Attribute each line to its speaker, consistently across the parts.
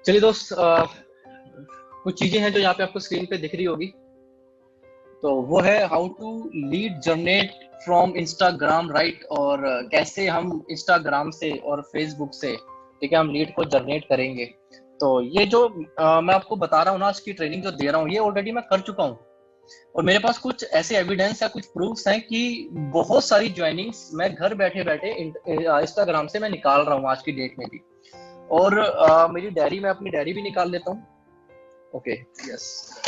Speaker 1: चलिए दोस्त, कुछ चीजें हैं जो यहाँ पे आपको स्क्रीन पे दिख रही होगी। तो वो है how to lead generate from Instagram, right. और कैसे हम इंस्टाग्राम से और फेसबुक से, ठीक है, हम लीड को जनरेट करेंगे। तो ये जो मैं आपको बता रहा हूँ ना, आज की ट्रेनिंग जो दे रहा हूँ, ये ऑलरेडी मैं कर चुका हूँ। और मेरे पास कुछ ऐसे एविडेंस या कुछ प्रूफ्स हैं कि बहुत सारी ज्वाइनिंग्स मैं घर बैठे बैठे इंस्टाग्राम से मैं निकाल रहा हूँ आज की डेट में भी। और मेरी डायरी, मैं अपनी डायरी भी निकाल लेता हूँ। Okay, yes.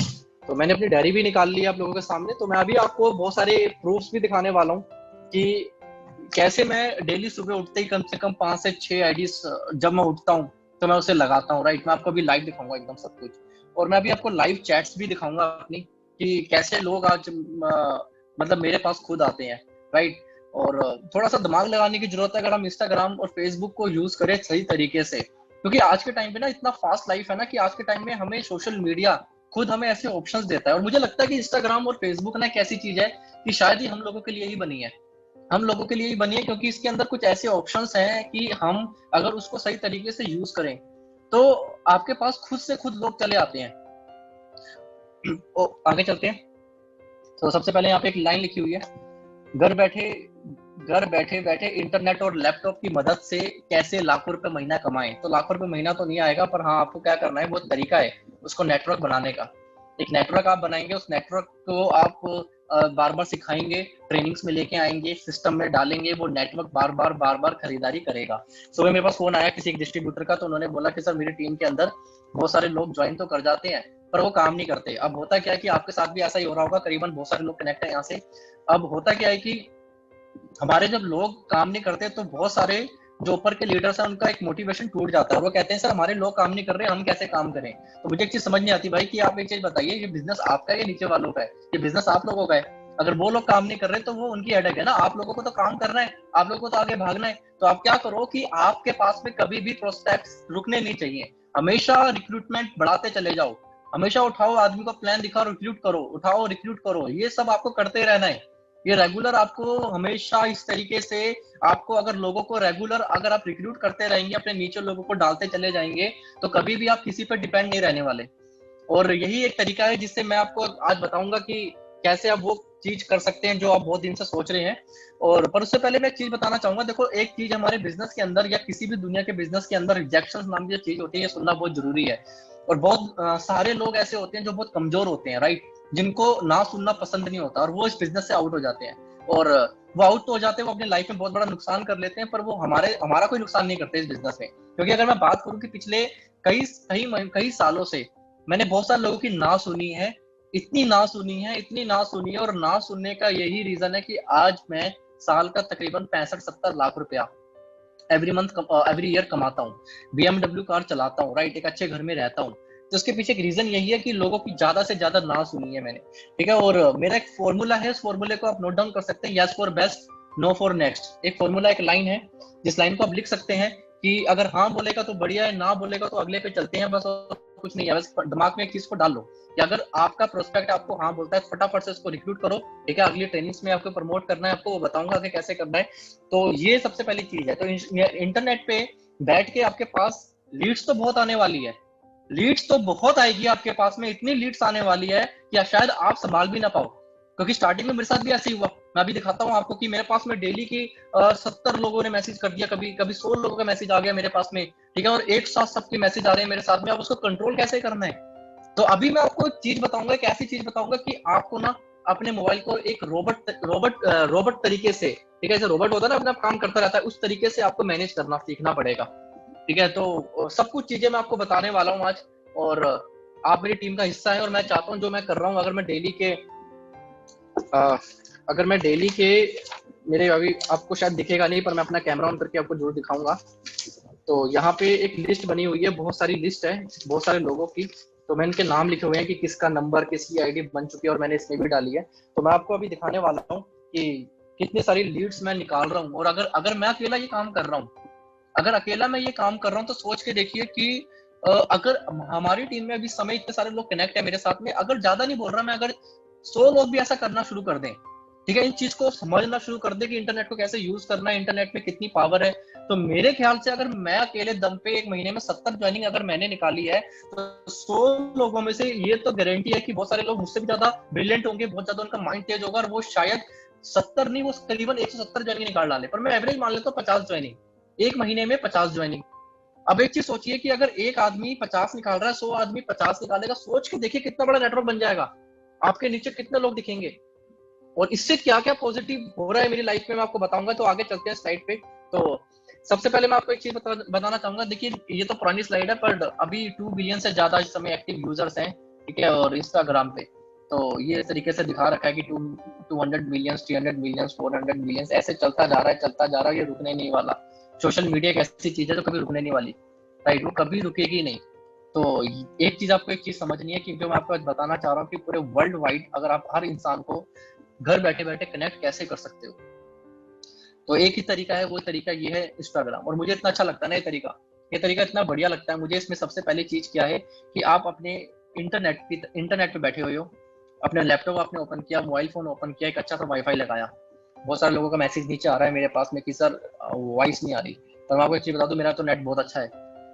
Speaker 1: तो मैंने अपनी डायरी भी निकाल ली आप लोगों के सामने। तो मैं अभी आपको बहुत सारे प्रूफ्स भी दिखाने वाला हूँ कि कैसे मैं डेली सुबह उठते ही कम से कम 5 से 6 आईडीज जब मैं उठता हूँ तो मैं उसे लगाता हूँ, राइट। मैं आपको अभी लाइव दिखाऊंगा एकदम सब कुछ। और मैं अभी आपको लाइव चैट्स भी दिखाऊंगा अपनी, कि कैसे लोग आज मतलब मेरे पास खुद आते हैं, राइट। और थोड़ा सा दिमाग लगाने की जरूरत है अगर हम इंस्टाग्राम और फेसबुक को यूज करें सही तरीके से। क्योंकि आज के टाइम पे ना इतना फास्ट लाइफ है ना, कि आज के टाइम में हमें सोशल मीडिया खुद हमें ऐसे ऑप्शंस देता है। और मुझे लगता है कि इंस्टाग्राम और फेसबुक ना एक ऐसी चीज है कि शायद ही हम लोगों के लिए ही बनी है। हम लोगों के लिए ही बनी है, क्योंकि इसके अंदर कुछ ऐसे ऑप्शंस हैं कि हम अगर उसको सही तरीके से यूज करें तो आपके पास खुद से खुद लोग चले आते हैं। आगे चलते हैं। तो सबसे पहले यहाँ पे एक लाइन लिखी हुई है, घर बैठे घर बैठे बैठे इंटरनेट और लैपटॉप की मदद से कैसे लाखों रुपए महीना कमाएं। तो लाखों रुपए महीना तो नहीं आएगा, पर हाँ आपको क्या करना है, वो तरीका है उसको नेटवर्क बनाने का। एक नेटवर्क आप बनाएंगे, उस नेटवर्क को आप बार बार सिखाएंगे, ट्रेनिंग्स में लेके आएंगे, सिस्टम में डालेंगे, वो नेटवर्क बार बार खरीदारी करेगा। सुबह मेरे पास फोन आया किसी एक डिस्ट्रीब्यूटर का, तो उन्होंने बोला कि सर मेरी टीम के अंदर बहुत सारे लोग ज्वाइन तो कर जाते हैं पर वो काम नहीं करते। अब होता क्या है कि आपके साथ भी ऐसा ही हो रहा होगा, करीबन बहुत सारे लोग कनेक्ट है यहाँ से। अब होता क्या है कि हमारे जब लोग काम नहीं करते तो बहुत सारे जो ऊपर के लीडर्स हैं उनका एक मोटिवेशन टूट जाता है। वो कहते हैं सर हमारे लोग काम नहीं कर रहे, हम कैसे काम करें। तो मुझे एक चीज समझ नहीं आती भाई, कि आप एक चीज बताइए, ये बिजनेस आपका है या नीचे वालों का है? ये बिजनेस आप लोगों का है। अगर वो लोग काम नहीं कर रहे तो वो उनकी हेडेक है ना, आप लोगों को तो काम करना है, आप लोगों को तो आगे भागना है। तो आप क्या करो कि आपके पास में कभी भी प्रोस्पेक्ट्स रुकने नहीं चाहिए, हमेशा रिक्रूटमेंट बढ़ाते चले जाओ। हमेशा उठाओ, आदमी को प्लान दिखाओ, रिक्रूट करो, उठाओ रिक्रूट करो, ये सब आपको करते रहना है। ये रेगुलर आपको हमेशा इस तरीके से, आपको अगर लोगों को रेगुलर अगर आप रिक्रूट करते रहेंगे, अपने नीचे लोगों को डालते चले जाएंगे, तो कभी भी आप किसी पर डिपेंड नहीं रहने वाले। और यही एक तरीका है जिससे मैं आपको आज बताऊंगा कि कैसे आप वो चीज कर सकते हैं जो आप बहुत दिन से सोच रहे हैं। और पर उससे पहले मैं एक चीज बताना चाहूंगा, देखो एक चीज हमारे बिजनेस के अंदर या किसी भी दुनिया के बिजनेस के अंदर, रिजेक्शन नाम की चीज होती है, ये सुनना बहुत जरूरी है। और बहुत सारे लोग ऐसे होते हैं जो बहुत कमजोर होते हैं, राइट, जिनको ना सुनना पसंद नहीं होता, और वो इस बिजनेस से आउट हो जाते हैं। और वो आउट तो हो जाते हैं, वो अपने लाइफ में बहुत बड़ा नुकसान कर लेते हैं, पर वो हमारा कोई नुकसान नहीं करते इस बिजनेस में। क्योंकि अगर मैं बात करूं कि पिछले कई कई सालों से मैंने बहुत सारे लोगों की ना सुनी है, इतनी ना सुनी है, इतनी ना सुनी है। और ना सुनने का यही रीजन है कि आज मैं साल का तकरीबन 65-70 लाख रुपया एवरी मंथ एवरी ईयर कमाता हूँ, BMW कार चलाता हूँ, राइट, एक अच्छे घर में रहता हूँ। तो उसके पीछे एक रीजन यही है कि लोगों की ज्यादा से ज्यादा ना सुनी है मैंने, ठीक है। और मेरा एक फॉर्मूला है, उस फॉर्मूले को आप नोट डाउन कर सकते हैं, yes for best, no for next. एक फॉर्मूला, एक लाइन है, जिस लाइन को आप लिख सकते हैं कि अगर हाँ बोलेगा तो बढ़िया है, ना बोलेगा तो अगले पे चलते हैं, बस और कुछ नहीं है। बस दिमाग में एक चीज को डाल लो कि अगर आपका प्रोस्पेक्ट आपको हाँ बोलता है, फटाफट से उसको रिक्रूट करो, ठीक है। अगली ट्रेनिंग्स में आपको प्रमोट करना है, आपको वो बताऊंगा कि कैसे करना है। तो ये सबसे पहली चीज है। तो इंटरनेट पे बैठ के आपके पास लीड्स तो बहुत आने वाली है, लीड्स तो बहुत आएगी आपके पास में, इतनी लीड्स आने वाली है कि शायद आप संभाल भी ना पाओ। क्योंकि स्टार्टिंग में मेरे साथ भी ऐसे ही हुआ। मैं अभी दिखाता हूँ आपको कि मेरे पास में डेली की 70 लोगों ने मैसेज कर दिया, कभी कभी 100 लोगों का मैसेज आ गया मेरे पास में, ठीक है। और एक साथ सबके मैसेज आ रहे हैं मेरे साथ में, अब उसको कंट्रोल कैसे करना है। तो अभी मैं आपको एक चीज बताऊंगा, एक ऐसी चीज बताऊंगा कि आपको ना अपने मोबाइल को एक रोबोट तरीके से, ठीक है, जैसे रोबोट होता है ना अपना काम करता रहता है, उस तरीके से आपको मैनेज करना सीखना पड़ेगा, ठीक है। तो सब कुछ चीजें मैं आपको बताने वाला हूँ आज। और आप मेरी टीम का हिस्सा है, और मैं चाहता हूँ जो मैं कर रहा हूँ, अगर मैं डेली के मेरे, अभी आपको शायद दिखेगा नहीं पर मैं अपना कैमरा ऑन करके आपको जरूर दिखाऊंगा। तो यहाँ पे एक लिस्ट बनी हुई है, बहुत सारी लिस्ट है बहुत सारे लोगों की। तो मैंने इनके नाम लिखे हुए हैं कि किसका नंबर, किसकी आईडी बन चुकी है, और मैंने इसमें भी डाली है। तो मैं आपको अभी दिखाने वाला हूँ कि कितनी सारी लीड्स मैं निकाल रहा हूँ। और अगर अगर मैं अकेला ये काम कर रहा हूँ, अगर अकेला मैं ये काम कर रहा हूँ, तो सोच के देखिए कि अगर हमारी टीम में अभी समय इतने सारे लोग कनेक्ट है मेरे साथ में, अगर ज्यादा नहीं बोल रहा मैं, अगर 100 लोग भी ऐसा करना शुरू कर दें, ठीक है, इन चीज को समझना शुरू कर दे कि इंटरनेट को कैसे यूज करना है, इंटरनेट में कितनी पावर है। तो मेरे ख्याल से अगर मैं अकेले दम पे एक महीने में 70 ज्वाइनिंग अगर मैंने निकाली है, तो 100 लोगों में से ये तो गारंटी है कि बहुत सारे लोग मुझसे भी ज्यादा ब्रिलियंट होंगे, बहुत ज्यादा उनका माइंड तेज होगा, और वो शायद 70 नहीं, वो करीबन 170 ज्वाइनिंग निकाल डाले। पर मैं एवरेज मान लेता हूँ 50 ज्वाइनिंग, एक महीने में 50 ज्वाइनिंग। अब एक चीज सोचिए कि अगर एक आदमी 50 निकाल रहा है, 100 आदमी 50 निकालेगा, सोच के देखिए कितना बड़ा नेटवर्क बन जाएगा, आपके नीचे कितने लोग दिखेंगे। और इससे क्या क्या पॉजिटिव हो रहा है मेरी लाइफ में मैं आपको बताऊंगा। तो आगे चलते हैं स्लाइड पे। तो सबसे पहले मैं आपको एक चीज बताना चाहूंगा। देखिए ये तो पुरानी स्लाइड है, पर अभी 2 बिलियन से ज्यादा इस समय एक्टिव यूजर्स हैं, ठीक है, और इंस्टाग्राम पे। तो ये इस तरीके से दिखा रखा है कि 200 मिलियन, 300 मिलियन, 400 मिलियन, ऐसे चलता जा रहा है, चलता जा रहा है, ये रुकने नहीं वाला। सोशल मीडिया एक ऐसी चीज है जो कभी रुकने नहीं वाली, राइट, वो कभी रुकेगी नहीं। तो एक चीज आपको एक चीज समझनी है कि जो मैं आपको आज बताना चाह रहा हूँ कि पूरे वर्ल्ड वाइड अगर आप हर इंसान को घर बैठे बैठे कनेक्ट कैसे कर सकते हो, तो एक ही तरीका है, वो तरीका ये है इंस्टाग्राम। और मुझे इतना अच्छा लगता है ना ये तरीका इतना बढ़िया लगता है मुझे। इसमें सबसे पहली चीज क्या है कि आप अपने इंटरनेट पे बैठे हुए हो, अपने लैपटॉप आपने ओपन किया, मोबाइल फोन ओपन किया, एक अच्छा सा वाईफाई लगाया। बहुत सारे लोगों का मैसेज नीचे आ रहा है मेरे पास में कि सर वॉइस नहीं आ रही। तो मैं आपको एक चीज बता दूं, मेरा तो नेट बहुत अच्छा है,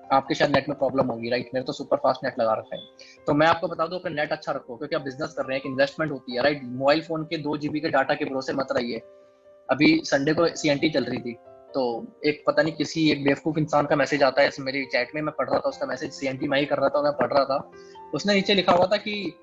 Speaker 1: आपके शायद नेट में प्रॉब्लम होगी, राइट, मेरे तो सुपर फास्ट नेट लगा रखा है। तो मैं आपको बता दूं, अपना नेट अच्छा रखो, क्योंकि आप बिजनेस कर रहे हैं, एक इन्वेस्टमेंट होती है, राइट। मोबाइल फोन के 2 GB के डाटा के भरोसे मत रहिए। अभी संडे को सीएनटी चल रही थी, तो एक पता नहीं किसी एक बेवकूफ इंसान का मैसेज आता है मेरी चैट में, मैं पढ़ रहा था उसका मैसेज, सीएनटी मैं ही कर रहा था, मैं पढ़ रहा था। उसने नीचे लिखा हुआ था कि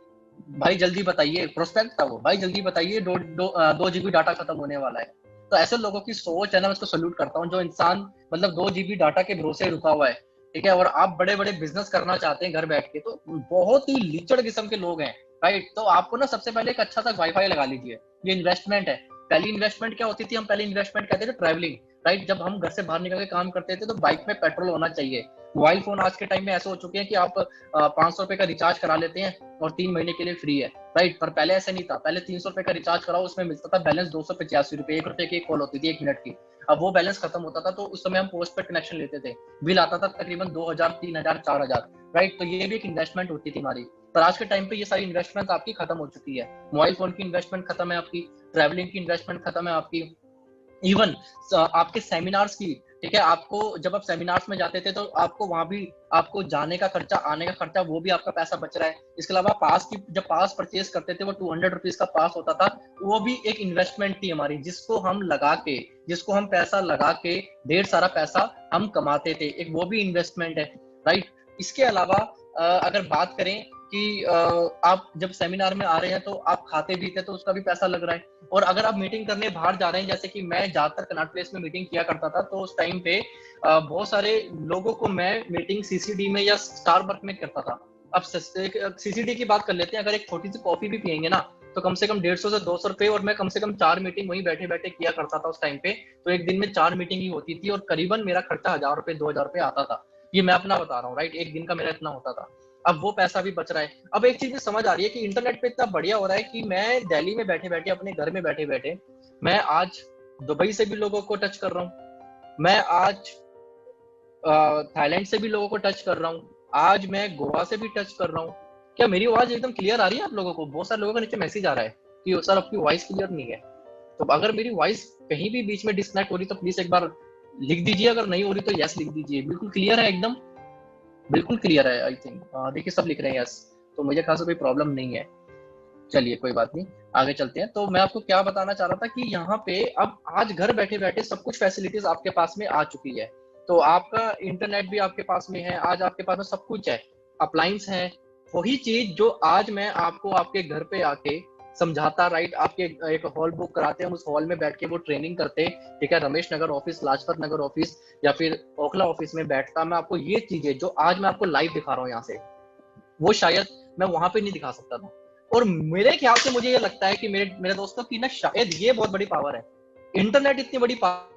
Speaker 1: भाई जल्दी बताइए, प्रोस्पेक्ट था वो, भाई जल्दी बताइए 2 GB डाटा खत्म होने वाला है। तो ऐसे लोगों की सोच है ना, मैं उसको सल्यूट करता हूँ, जो इंसान मतलब 2 GB डाटा के भरोसे रुका हुआ है, ठीक है, और आप बड़े बड़े बिजनेस करना चाहते हैं घर बैठ के, तो बहुत ही लीचड़ किस्म के लोग हैं, राइट। तो आपको ना सबसे पहले एक अच्छा सा वाईफाई लगा लीजिए, ये इन्वेस्टमेंट है। पहली इन्वेस्टमेंट क्या होती थी, हम पहली इन्वेस्टमेंट कहते थे ट्रैवलिंग, राइट। जब हम घर से बाहर निकल के काम करते थे तो बाइक में पेट्रोल होना चाहिए। मोबाइल फोन आज के टाइम में ऐसे हो चुके हैं कि आप 500 रुपए का रिचार्ज करा लेते हैं और 3 महीने के लिए फ्री है, राइट। पर पहले ऐसे नहीं था, पहले 300 रुपए का रिचार्ज कराओ, उसमें मिलता था बैलेंस 285 रुपए, 1 रुपए की एक कॉल होती थी 1 मिनट की। अब वो बैलेंस खत्म होता था, तो उस समय हम पोस्ट पेड कनेक्शन लेते थे, बिल आता था तकरीबन 2000, 3000, 4000, राइट। तो ये भी एक इन्वेस्टमेंट होती थी हमारी। पर आज के टाइम पे ये सारी इन्वेस्टमेंट आपकी खत्म हो चुकी है। मोबाइल फोन की इन्वेस्टमेंट खत्म है आपकी, ट्रैवलिंग की इन्वेस्टमेंट खत्म है आपकी, इवन आपके सेमिनार्स की, ठीक है, आपको जब आप सेमिनार्स में जाते थे तो आपको वहां भी आपको जाने का खर्चा, आने का खर्चा, वो भी आपका पैसा बच रहा है। इसके अलावा पास की जब पास परचेज करते थे, वो 200 रुपीज का पास होता था, वो भी एक इन्वेस्टमेंट थी हमारी, जिसको हम पैसा लगा के ढेर सारा पैसा हम कमाते थे, एक वो भी इन्वेस्टमेंट है, राइट। इसके अलावा अगर बात करें कि आप जब सेमिनार में आ रहे हैं तो आप खाते पीते तो उसका भी पैसा लग रहा है। और अगर आप मीटिंग करने बाहर जा रहे हैं, जैसे कि मैं ज्यादातर कनॉट प्लेस में मीटिंग किया करता था, तो उस टाइम पे बहुत सारे लोगों को मैं मीटिंग सीसीडी में या स्टारबक्स में करता था। अब सीसीडी की बात कर लेते हैं, अगर एक छोटी सी कॉफी भी पियेंगे ना, तो कम से कम 150 से 200 रुपए, और मैं कम से कम 4 मीटिंग वहीं बैठे बैठे किया करता था उस टाइम पे। तो एक दिन में 4 मीटिंग ही होती थी, और करीबन मेरा खर्चा 1000 रुपए 2000 रुपए आता था। ये मैं अपना बता रहा हूँ, राइट, एक दिन का मेरा इतना होता था। अब वो पैसा भी बच रहा है। अब एक चीज समझ आ रही है कि इंटरनेट पे इतना बढ़िया हो रहा है कि मैं दिल्ली में बैठे बैठे, अपने घर में बैठे बैठे, मैं आज दुबई से भी लोगों को टच कर रहा हूँ, मैं आज थाईलैंड से भी लोगों को टच कर रहा हूँ, आज मैं गोवा से भी टच कर रहा हूँ। क्या मेरी आवाज एकदम क्लियर आ रही है आप लोगों को? बहुत सारे लोगों का नीचे मैसेज आ रहा है कि सर आपकी वॉइस क्लियर नहीं है। तो अगर मेरी वॉइस कहीं भी बीच में डिस्कनेक्ट हो रही तो प्लीज एक बार लिख दीजिए, अगर नहीं हो रही तो यस लिख दीजिए। बिल्कुल क्लियर है एकदम, बिल्कुल क्लियर है आई थिंक। देखिए सब लिख रहे हैं यस, तो मुझे खास कोई प्रॉब्लम नहीं है। चलिए कोई बात नहीं, आगे चलते हैं। तो मैं आपको क्या बताना चाह रहा था कि यहाँ पे अब आज घर बैठे बैठे सब कुछ फैसिलिटीज आपके पास में आ चुकी है। तो आपका इंटरनेट भी आपके पास में है, आज आपके पास में सब कुछ है, अप्लायंस है, वही चीज जो आज मैं आपको आपके घर पे आके समझाता, राइट। आपके एक हॉल बुक कराते हैं, हम उस हॉल में बैठ के वो ट्रेनिंग करते, ठीक है, रमेश नगर ऑफिस, लाजपत नगर ऑफिस, या फिर ओखला ऑफिस में बैठता मैं आपको ये चीजें जो आज मैं आपको लाइव दिखा रहा हूँ यहाँ से, वो शायद मैं वहां पे नहीं दिखा सकता था। और मेरे ख्याल से मुझे ये लगता है कि मेरे मेरे दोस्तों की ना शायद ये बहुत बड़ी पावर है, इंटरनेट इतनी बड़ी पावर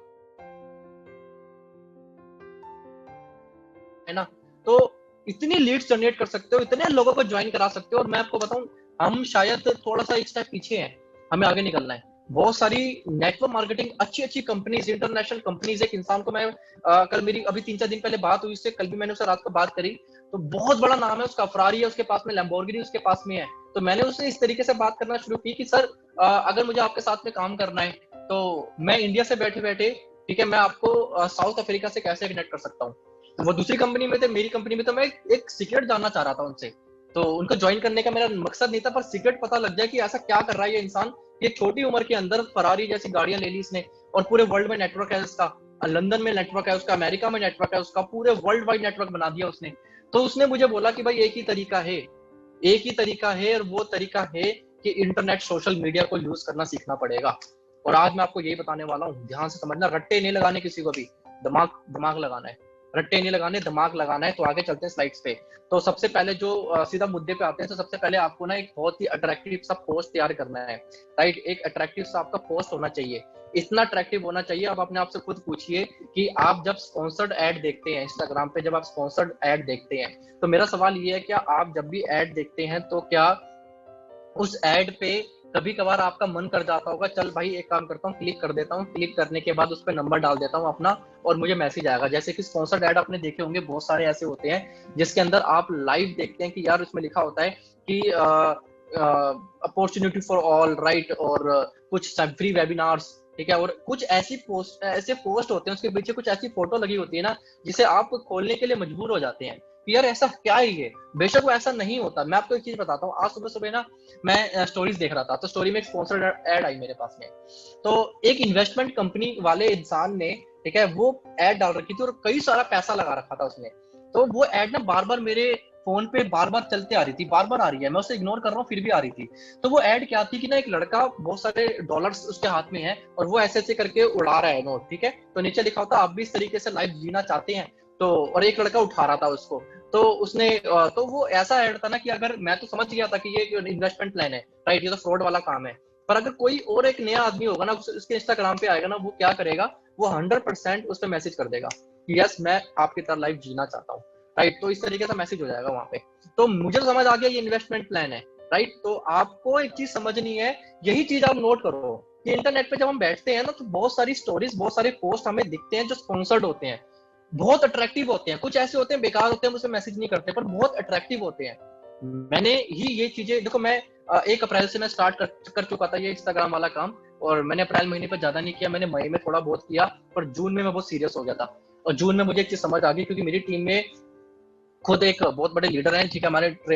Speaker 1: है ना। तो इतनी लीड्स जनरेट कर सकते हो, इतने लोगों को ज्वाइन करा सकते हो। और मैं आपको बताऊं, हम शायद थोड़ा सा एक स्टेप पीछे हैं, हमें आगे निकलना है। बहुत सारी नेटवर्क मार्केटिंग अच्छी अच्छी कंपनीज, इंटरनेशनल कंपनीज, एक इंसान को मैं कल मेरी अभी 3-4 दिन पहले बात हुई उससे, कल भी मैंने उससे रात को बात करी, तो बहुत बड़ा नाम है उसका, फरारी है उसके पास में, लैम्बोर्गिनी उसके पास में है। तो मैंने उससे इस तरीके से बात करना शुरू की कि सर अगर मुझे आपके साथ में काम करना है तो मैं इंडिया से बैठे बैठे, ठीक है, मैं आपको साउथ अफ्रीका से कैसे कनेक्ट कर सकता हूँ। वो दूसरी कंपनी में थे, मेरी कंपनी में, तो मैं एक सीक्रेट जानना चाह रहा था उनसे। तो उनको ज्वाइन करने का मेरा मकसद नहीं था, पर सीक्रेट पता लग जाए कि ऐसा क्या कर रहा है ये इंसान। ये छोटी उम्र के अंदर फरारी जैसी गाड़ियां ले ली इसने, और पूरे वर्ल्ड में नेटवर्क है उसका, लंदन में नेटवर्क है उसका, अमेरिका में नेटवर्क है उसका, पूरे वर्ल्ड वाइड नेटवर्क बना दिया उसने। तो उसने मुझे बोला कि भाई एक ही तरीका है, एक ही तरीका है, और वो तरीका है कि इंटरनेट सोशल मीडिया को यूज करना सीखना पड़ेगा। और आज मैं आपको यही बताने वाला हूँ, ध्यान से समझना, रट्टे नहीं लगाने किसी को भी, दिमाग दिमाग लगाना है, रट्टे नहीं लगाने, दिमाग लगाना है। तो आगे चलते हैं स्लाइड्स पे। तो सबसे पहले जो सीधा मुद्दे पे आते हैं, तो सबसे पहले आपको ना एक बहुत ही अट्रैक्टिव सा पोस्ट तैयार करना है, राइट। एक अट्रैक्टिव सा आपका पोस्ट होना चाहिए, इतना अट्रैक्टिव होना चाहिए। आप अपने आप से खुद पूछिए कि आप जब स्पॉन्सर्ड ऐड देखते हैं इंस्टाग्राम पे, जब आप स्पॉन्सर्ड ऐड देखते हैं, तो मेरा सवाल ये है, क्या आप जब भी ऐड देखते हैं तो क्या उस ऐड पे कभी कभार आपका मन कर जाता होगा, चल भाई एक काम करता हूँ, क्लिक कर देता हूँ, क्लिक करने के बाद उस पर नंबर डाल देता हूँ अपना और मुझे मैसेज आएगा। जैसे कि स्पॉन्सर्ड ऐड आपने देखे होंगे, बहुत सारे ऐसे होते हैं जिसके अंदर आप लाइव देखते हैं कि यार उसमें लिखा होता है कि अपॉर्चुनिटी फॉर ऑल, राइट, और कुछ फ्री वेबिनार्स, ठीक है। और कुछ ऐसे पोस्ट होते हैं, उसके पीछे कुछ ऐसी फोटो लगी होती है ना, जिसे आप खोलने के लिए मजबूर हो जाते हैं कि यार ऐसा क्या है ये। बेशक वो ऐसा नहीं होता। मैं आपको एक चीज बताता हूँ, आज सुबह सुबह ना मैं स्टोरीज देख रहा था, तो स्टोरी में एक स्पॉन्सर्ड ऐड आई मेरे पास में। तो एक इन्वेस्टमेंट कंपनी वाले इंसान ने, ठीक है, वो ऐड डाल रखी थी और कई सारा पैसा लगा रखा था उसने। तो वो ऐड ना बार बार मेरे फोन पे बार बार चलते आ रही थी, बार बार आ रही है, मैं उसे इग्नोर कर रहा हूँ फिर भी आ रही थी। तो वो ऐड क्या थी कि ना, एक लड़का, बहुत सारे डॉलर्स उसके हाथ में है और वो ऐसे ऐसे करके उड़ा रहा है नोट, ठीक है। तो नीचे लिखा होता, आप भी इस तरीके से लाइफ जीना चाहते हैं तो, और एक लड़का उठा रहा था उसको। तो उसने तो वो ऐसा ऐड था ना कि अगर मैं तो समझ गया था कि ये इन्वेस्टमेंट प्लान है, राइट, ये तो फ्रॉड वाला काम है। पर अगर कोई और एक नया आदमी होगा ना, उसके इंस्टाग्राम पे आएगा ना, वो क्या करेगा, वो 100% उस पर मैसेज कर देगा कि यस मैं आपकी तरह लाइफ जीना चाहता हूँ, राइट। तो इस तरीके का मैसेज हो जाएगा वहां पे। तो मुझे तो समझ आ गया ये इन्वेस्टमेंट प्लान है, राइट। तो आपको एक चीज समझनी है, यही चीज आप नोट करो कि इंटरनेट पे जब हम बैठते हैं ना, तो बहुत सारी स्टोरीज, बहुत सारे पोस्ट हमें दिखते हैं जो स्पॉन्सर्ड होते हैं, बहुत अट्रैक्टिव होते हैं। कुछ ऐसे होते हैं बेकार होते हैं, मुझसे मैसेज नहीं करते, पर बहुत अट्रैक्टिव होते हैं। मैंने ही ये चीजें देखो, मैं 1 अप्रैल से मैं स्टार्ट कर चुका था ये इंस्टाग्राम वाला काम, और मैंने अप्रैल महीने पर ज्यादा नहीं किया, मैंने मई में थोड़ा बहुत किया, पर जून में मैं बहुत सीरियस हो गया था। और जून में मुझे एक चीज समझ आ गई, क्योंकि मेरी टीम में खुद एक बहुत बड़े लीडर हैं, ठीक है,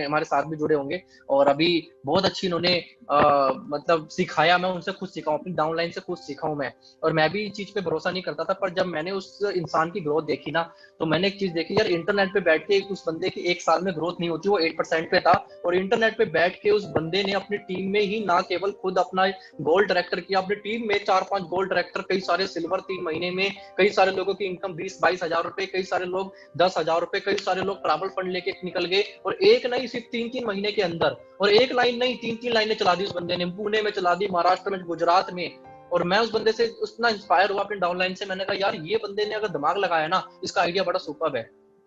Speaker 1: हमारे साथ भी जुड़े होंगे, और अभी बहुत अच्छी इन्होंने मतलब सिखाया, मैं उनसे खुद सीखा हूँ, अपनी डाउनलाइन से खुद सीखा हूँ मैं। और मैं भी इस चीज पे भरोसा नहीं करता था, पर जब मैंने उस इंसान की ग्रोथ देखी ना, तो मैंने एक चीज देखी यार, इंटरनेट पे बैठ के उस बंदे की 1 साल में ग्रोथ नहीं होती, वो 8% पे था, और इंटरनेट पे बैठ के उस बंदे ने अपनी टीम में ही ना केवल खुद अपना गोल्ड डायरेक्टर किया, अपनी टीम में 4-5 गोल्ड डायरेक्टर, कई सारे सिल्वर 3 महीने में, कई सारे लोगों की इनकम 20-22 हजार रुपए, कई सारे लोग 10 हजार रुपए, कई सारे लोग ट्रैवल फंड लेके निकल गए, और एक नहीं सिर्फ 3-3 महीने के अंदर, और एक लाइन नहीं 3-3 लाइनें चला दी उस बंदे ने, पुणे में चला दी, महाराष्ट्र में, गुजरात में। और मैं उस बंदे से उतना इंस्पायर हुआ अपने डाउनलाइन से, मैंने कहा यार ये बंदे ने अगर दिमाग लगाया ना, इसका आइडिया बड़ा सुपर्ब है।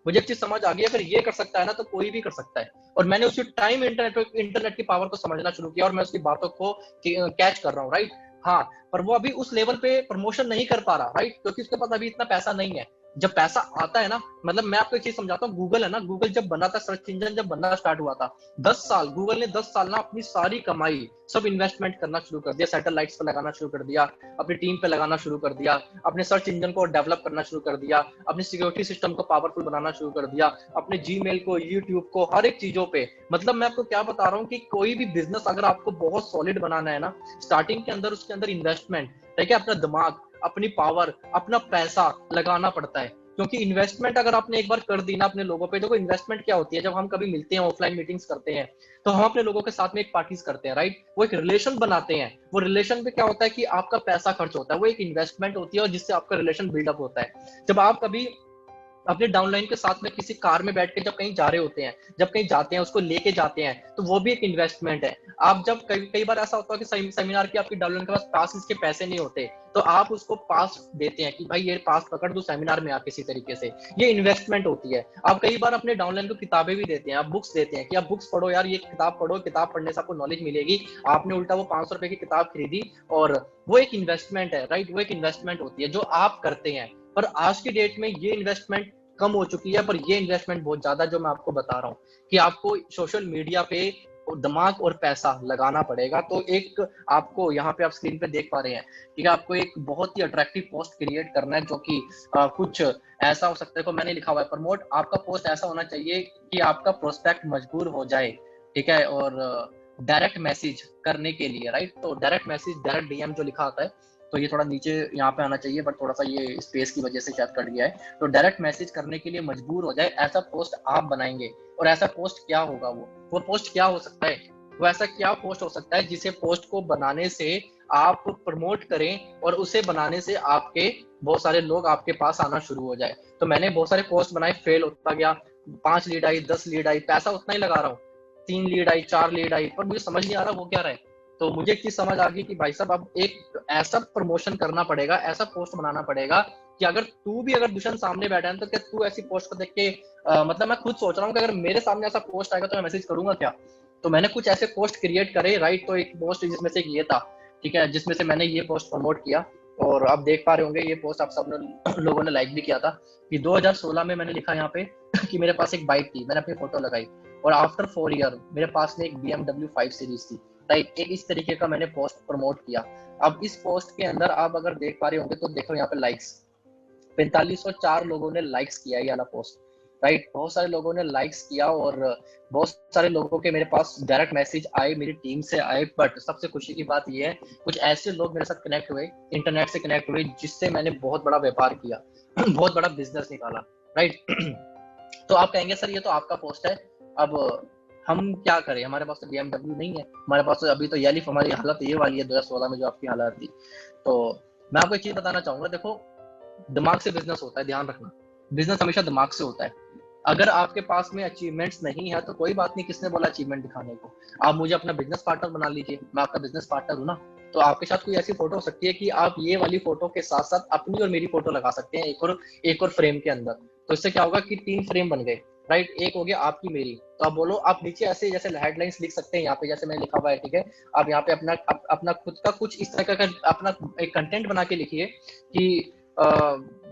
Speaker 1: मुझे एक चीज समझ आ गई, अगर ये कर सकता है ना, तो कोई भी कर सकता है। और मैंने उसी टाइम इंटरनेट की पावर को समझना शुरू किया, और मैं उसकी बातों को कैच कर रहा हूँ, राइट। हाँ, पर वो अभी उस लेवल पे प्रमोशन नहीं कर पा रहा, राइट, क्योंकि उसके पास अभी इतना पैसा नहीं है। जब पैसा आता है ना, मतलब मैं आपको एक चीज समझाता हूँ, गूगल है ना, गूगल जब बना था, सर्च इंजन जब बनना स्टार्ट हुआ था, 10 साल, गूगल ने 10 साल ना अपनी सारी कमाई सब इन्वेस्टमेंट करना शुरू कर दिया, सैटेलाइट्स पर लगाना शुरू कर दिया, अपनी टीम पे लगाना शुरू कर दिया, अपने सर्च इंजन को डेवलप करना शुरू कर दिया, अपने सिक्योरिटी सिस्टम को पावरफुल बनाना शुरू कर दिया, अपने जीमेल को, यूट्यूब को, हर एक चीजों पे। मतलब मैं आपको क्या बता रहा हूँ कि कोई भी बिजनेस अगर आपको बहुत सॉलिड बनाना है ना, स्टार्टिंग के अंदर उसके अंदर इन्वेस्टमेंट, ठीक है, अपना दिमाग, अपनी पावर, अपना पैसा लगाना पड़ता है। क्योंकि इन्वेस्टमेंट अगर आपने एक बार कर दी ना अपने लोगों पे, देखो इन्वेस्टमेंट क्या होती है, जब हम कभी मिलते हैं, ऑफलाइन मीटिंग्स करते हैं, तो हम अपने लोगों के साथ में एक पार्टीज करते हैं, राइट, वो एक रिलेशन बनाते हैं। वो रिलेशन पे क्या होता है कि आपका पैसा खर्च होता है, वो एक इन्वेस्टमेंट होती है, और जिससे आपका रिलेशन बिल्डअप होता है। जब आप कभी अपने डाउनलाइन के साथ में किसी कार में बैठ के जब कहीं जा रहे होते हैं, जब कहीं जाते हैं, उसको लेके जाते हैं, तो वो भी एक इन्वेस्टमेंट है। आप जब कई बार ऐसा होता है कि सेमिनार की आपकी डाउनलाइन के पास पास इसके पैसे नहीं होते, तो आप उसको पास देते हैं कि भाई ये पास पकड़ दो, सेमिनार में आप किसी तरीके से, ये इन्वेस्टमेंट होती है। आप कई बार अपने डाउनलाइन को किताबें भी देते हैं, आप बुक्स देते हैं कि आप बुक्स पढ़ो यार, ये किताब पढ़ो, किताब पढ़ने से आपको नॉलेज मिलेगी। आपने उल्टा वो 500 रुपए की किताब खरीदी, और वो एक इन्वेस्टमेंट है, राइट, वो एक इन्वेस्टमेंट होती है जो आप करते हैं। पर आज की डेट में ये इन्वेस्टमेंट कम हो चुकी है, पर ये इन्वेस्टमेंट बहुत ज्यादा, जो मैं आपको बता रहा हूँ कि आपको सोशल मीडिया पे दिमाग और पैसा लगाना पड़ेगा। तो एक आपको यहाँ पे आप स्क्रीन पे देख पा रहे हैं, ठीक है, आपको एक बहुत ही अट्रैक्टिव पोस्ट क्रिएट करना है जो कि कुछ ऐसा हो सकता है। को मैंने लिखा हुआ है प्रमोट, आपका पोस्ट ऐसा होना चाहिए कि आपका प्रोस्पेक्ट मजबूर हो जाए, ठीक है, और डायरेक्ट मैसेज करने के लिए, राइट। तो डायरेक्ट मैसेज, डायरेक्ट डीएम जो लिखा आता है, तो ये थोड़ा नीचे यहाँ पे आना चाहिए, बट थोड़ा सा ये स्पेस की वजह से शायद कट गया है। तो डायरेक्ट मैसेज करने के लिए मजबूर हो जाए, ऐसा पोस्ट आप बनाएंगे। और ऐसा पोस्ट क्या होगा, वो पोस्ट क्या हो सकता है, वो ऐसा क्या पोस्ट हो सकता है जिसे पोस्ट को बनाने से आप प्रमोट करें और उसे बनाने से आपके बहुत सारे लोग आपके पास आना शुरू हो जाए। तो मैंने बहुत सारे पोस्ट बनाए, फेल होता गया, 5 लीड आई, 10 लीड आई, पैसा उतना ही लगा रहा हूँ, 3 लीड आई, 4 लीड आई, पर मुझे समझ नहीं आ रहा वो क्या रहे। तो मुझे एक चीज समझ आ गई कि भाई साहब अब एक ऐसा प्रमोशन करना पड़ेगा, ऐसा पोस्ट बनाना पड़ेगा कि अगर तू भी, अगर दुश्मन सामने बैठा है तो क्या तू ऐसी पोस्ट को देख के मतलब मैं खुद सोच रहा हूँ कि अगर मेरे सामने ऐसा पोस्ट आएगा तो मैं मैसेज करूंगा क्या। तो मैंने कुछ ऐसे पोस्ट क्रिएट करे, राइट। तो एक पोस्ट जिसमें से ये था, ठीक है, जिसमें से मैंने ये पोस्ट प्रमोट किया। और आप देख पा रहे होंगे ये पोस्ट आप सब लोगों ने लाइक भी किया था कि 2016 में मैंने लिखा यहाँ पे कि मेरे पास एक बाइक थी, मैंने अपनी फोटो लगाई, और आफ्टर 4 ईयर मेरे पास में एक BMW 5 सीरीज थी, राइट। एक इस तरीके का मैंने पोस्ट प्रमोट किया। अब इस पोस्ट के अंदर आप अगर देख पा रहे होंगे तो देखो यहाँ पे लाइक्स 4504 लोगों ने लाइक्स किया ये वाला पोस्ट, राइट। बहुत सारे लोगों ने लाइक्स किया और बहुत सारे लोगों के मेरे पास डायरेक्ट मैसेज आए, मेरी टीम से आए। बट सबसे खुशी की बात ये है, कुछ ऐसे लोग मेरे साथ कनेक्ट हुए, इंटरनेट से कनेक्ट हुए, जिससे मैंने बहुत बड़ा व्यापार किया बहुत बड़ा बिजनेस निकाला, राइट। तो आप कहेंगे सर ये तो आपका पोस्ट है, अब हम क्या करें, हमारे पास तो BMW नहीं है, हमारे पास तो अभी तो यालिफ, हमारी हालत ये वाली है 2016 में जो आपकी हालत थी। तो मैं आपको एक चीज बताना चाहूंगा, देखो दिमाग से बिजनेस होता है, ध्यान रखना, बिजनेस हमेशा दिमाग से होता है। अगर आपके पास में अचीवमेंट्स नहीं है तो कोई बात नहीं, किसने बोला अचीवमेंट दिखाने को, आप मुझे अपना बिजनेस पार्टनर बना लीजिए, मैं आपका बिजनेस पार्टनर हूँ ना। तो आपके साथ कोई ऐसी फोटो हो सकती है कि आप ये वाली फोटो के साथ साथ अपनी और मेरी फोटो लगा सकते हैं एक और फ्रेम के अंदर। तो इससे क्या होगा कि 3 फ्रेम बन गए, राइट। एक हो गया आपकी मेरी, तो आप बोलो, आप नीचे ऐसे जैसे हेडलाइंस लिख सकते हैं यहाँ पे, जैसे मैंने लिखा हुआ है, ठीक है। आप यहाँ पे अपना खुद का कुछ इस तरह का अपना एक कंटेंट बना के लिखिए कि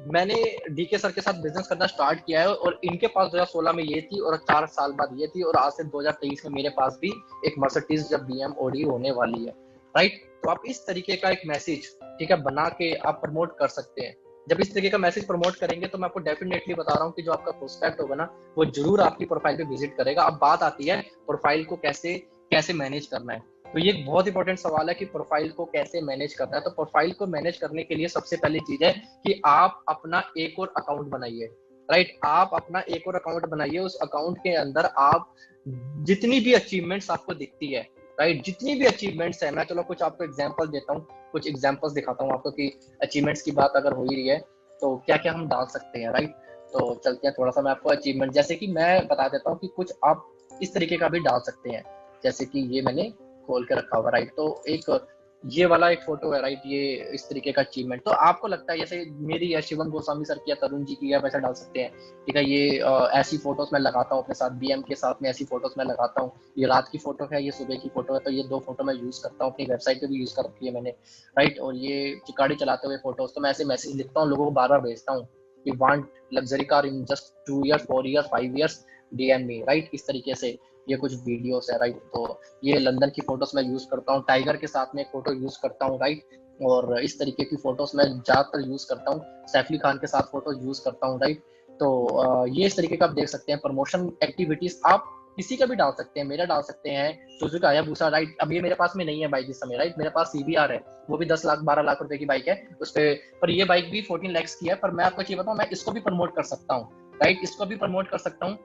Speaker 1: मैंने डीके सर के साथ बिजनेस करना स्टार्ट किया है और इनके पास 2016 में ये थी और 4 साल बाद ये थी, और आज से 2023 में मेरे पास भी एक मर्सिडीज जब BM ऑडी होने वाली है, राइट। तो आप इस तरीके का एक मैसेज, ठीक है, बना के आप प्रमोट कर सकते हैं। जब इस तरीके का मैसेज प्रमोट करेंगे तो मैं आपको डेफिनेटली बता रहा हूँ कि जो आपका प्रोस्पेक्ट होगा ना, वो जरूर आपकी प्रोफाइल पे विजिट करेगा। अब बात आती है प्रोफाइल को कैसे कैसे मैनेज करना है। तो ये एक बहुत इंपॉर्टेंट सवाल है कि प्रोफाइल को कैसे मैनेज करना है। तो प्रोफाइल को मैनेज करने के लिए सबसे पहली चीज है कि आप अपना एक और अकाउंट बनाइए, राइट। आप अपना एक और अकाउंट बनाइए, उस अकाउंट के अंदर आप जितनी भी अचीवमेंट्स आपको दिखती है, राइट, जितनी भी अचीवमेंट्स है, मैं चलो कुछ आपको एग्जांपल देता हूँ, कुछ एग्जांपल्स दिखाता हूँ आपको कि अचीवमेंट्स की बात अगर हो ही रही है तो क्या क्या हम डाल सकते हैं, राइट। तो चलते हैं थोड़ा सा मैं आपको अचीवमेंट, जैसे कि मैं बता देता हूँ कि कुछ आप इस तरीके का भी डाल सकते हैं, जैसे कि ये मैंने खोल के रखा हुआ, राइट। तो एक ये वाला एक फोटो है, राइट, ये इस तरीके का अचीवमेंट। तो आपको लगता है जैसे मेरी या शिवम गोस्वामी सर की या तरुण जी की, या वैसा डाल सकते हैं, ठीक है। ये ऐसी फोटोज मैं लगाता हूँ अपने साथ, BM के साथ में ऐसी फोटोज मैं लगाता हूँ। ये रात की फोटो है, ये सुबह की फोटो है, तो ये 2 फोटो मैं यूज करता हूँ, अपनी वेबसाइट पे भी यूज कर रखी है मैंने, राइट। और ये चिकाड़ी चलाते हुए फोटोज, तो मैं ऐसे मैसेज लिखता हूँ, लोगों को बार बार भेजता हूँ कि want luxury car in just 2 years, 4 years, 5 years, DM me, right. इस तरीके से ये कुछ वीडियोस है, राइट। तो ये लंदन की फोटोज मैं यूज करता हूँ, टाइगर के साथ में एक फोटो यूज करता हूँ, राइट। और इस तरीके की फोटोज मैं ज्यादातर यूज करता हूँ, सैफ अली खान के साथ फोटो यूज करता हूँ, राइट। तो ये इस तरीके का आप देख सकते हैं। प्रमोशन एक्टिविटीज आप किसी का भी डाल सकते हैं, मेरा डाल सकते हैं, सुजुकी हायाबुसा, राइट। अब ये मेरे पास में नहीं है बाइक इस समय, राइट। मेरे पास CBR है, वो भी 10 लाख 12 लाख रुपए की बाइक है उस पर ये बाइक भी 14 lakhs की है। पर मैं आपको ये बताऊं, मैं इसको भी प्रमोट कर सकता हूँ, राइट, इसको भी प्रमोट कर सकता हूँ।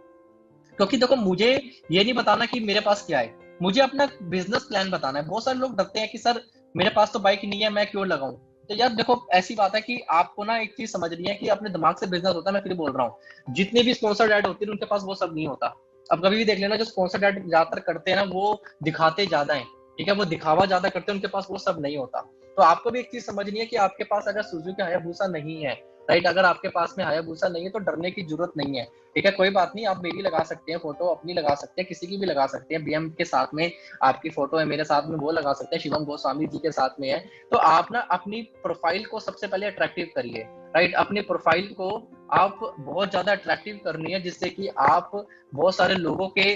Speaker 1: क्योंकि देखो मुझे ये नहीं बताना कि मेरे पास क्या है, मुझे अपना बिजनेस प्लान बताना है। बहुत सारे लोग डरते हैं कि सर मेरे पास तो बाइक नहीं है, मैं क्यों लगाऊं। तो यार देखो ऐसी बात है कि आपको ना एक चीज समझनी है कि अपने दिमाग से बिजनेस होता है। मैं फिर बोल रहा हूँ, जितनी भी स्पॉन्सर्ड ऐड होती है उनके पास वो सब नहीं होता। अब कभी भी देख लेना, जो स्पॉन्सर्ड ऐड ज्यादातर करते हैं ना, वो दिखाते ज्यादा है, ठीक है, वो दिखावा ज्यादा करते हैं, उनके पास वो सब नहीं होता। तो आपको भी एक चीज समझनी है कि आपके पास अगर सुजुकी हायाबुसा नहीं है, राइट। अगर आपके पास में हायाबुसा नहीं है तो डरने की जरूरत नहीं है, ठीक है। कोई बात नहीं, आप मेरी लगा सकते हैं फोटो, अपनी लगा सकते हैं, किसी की भी लगा सकते हैं। बीएम के साथ में आपकी फोटो है, मेरे साथ में वो लगा सकते हैं, शिवम गोस्वामी जी के साथ में है। तो आप ना अपनी प्रोफाइल को सबसे पहले अट्रैक्टिव करिए, राइट। अपनी प्रोफाइल को आप बहुत ज्यादा अट्रैक्टिव करनी है, जिससे कि आप बहुत सारे लोगों के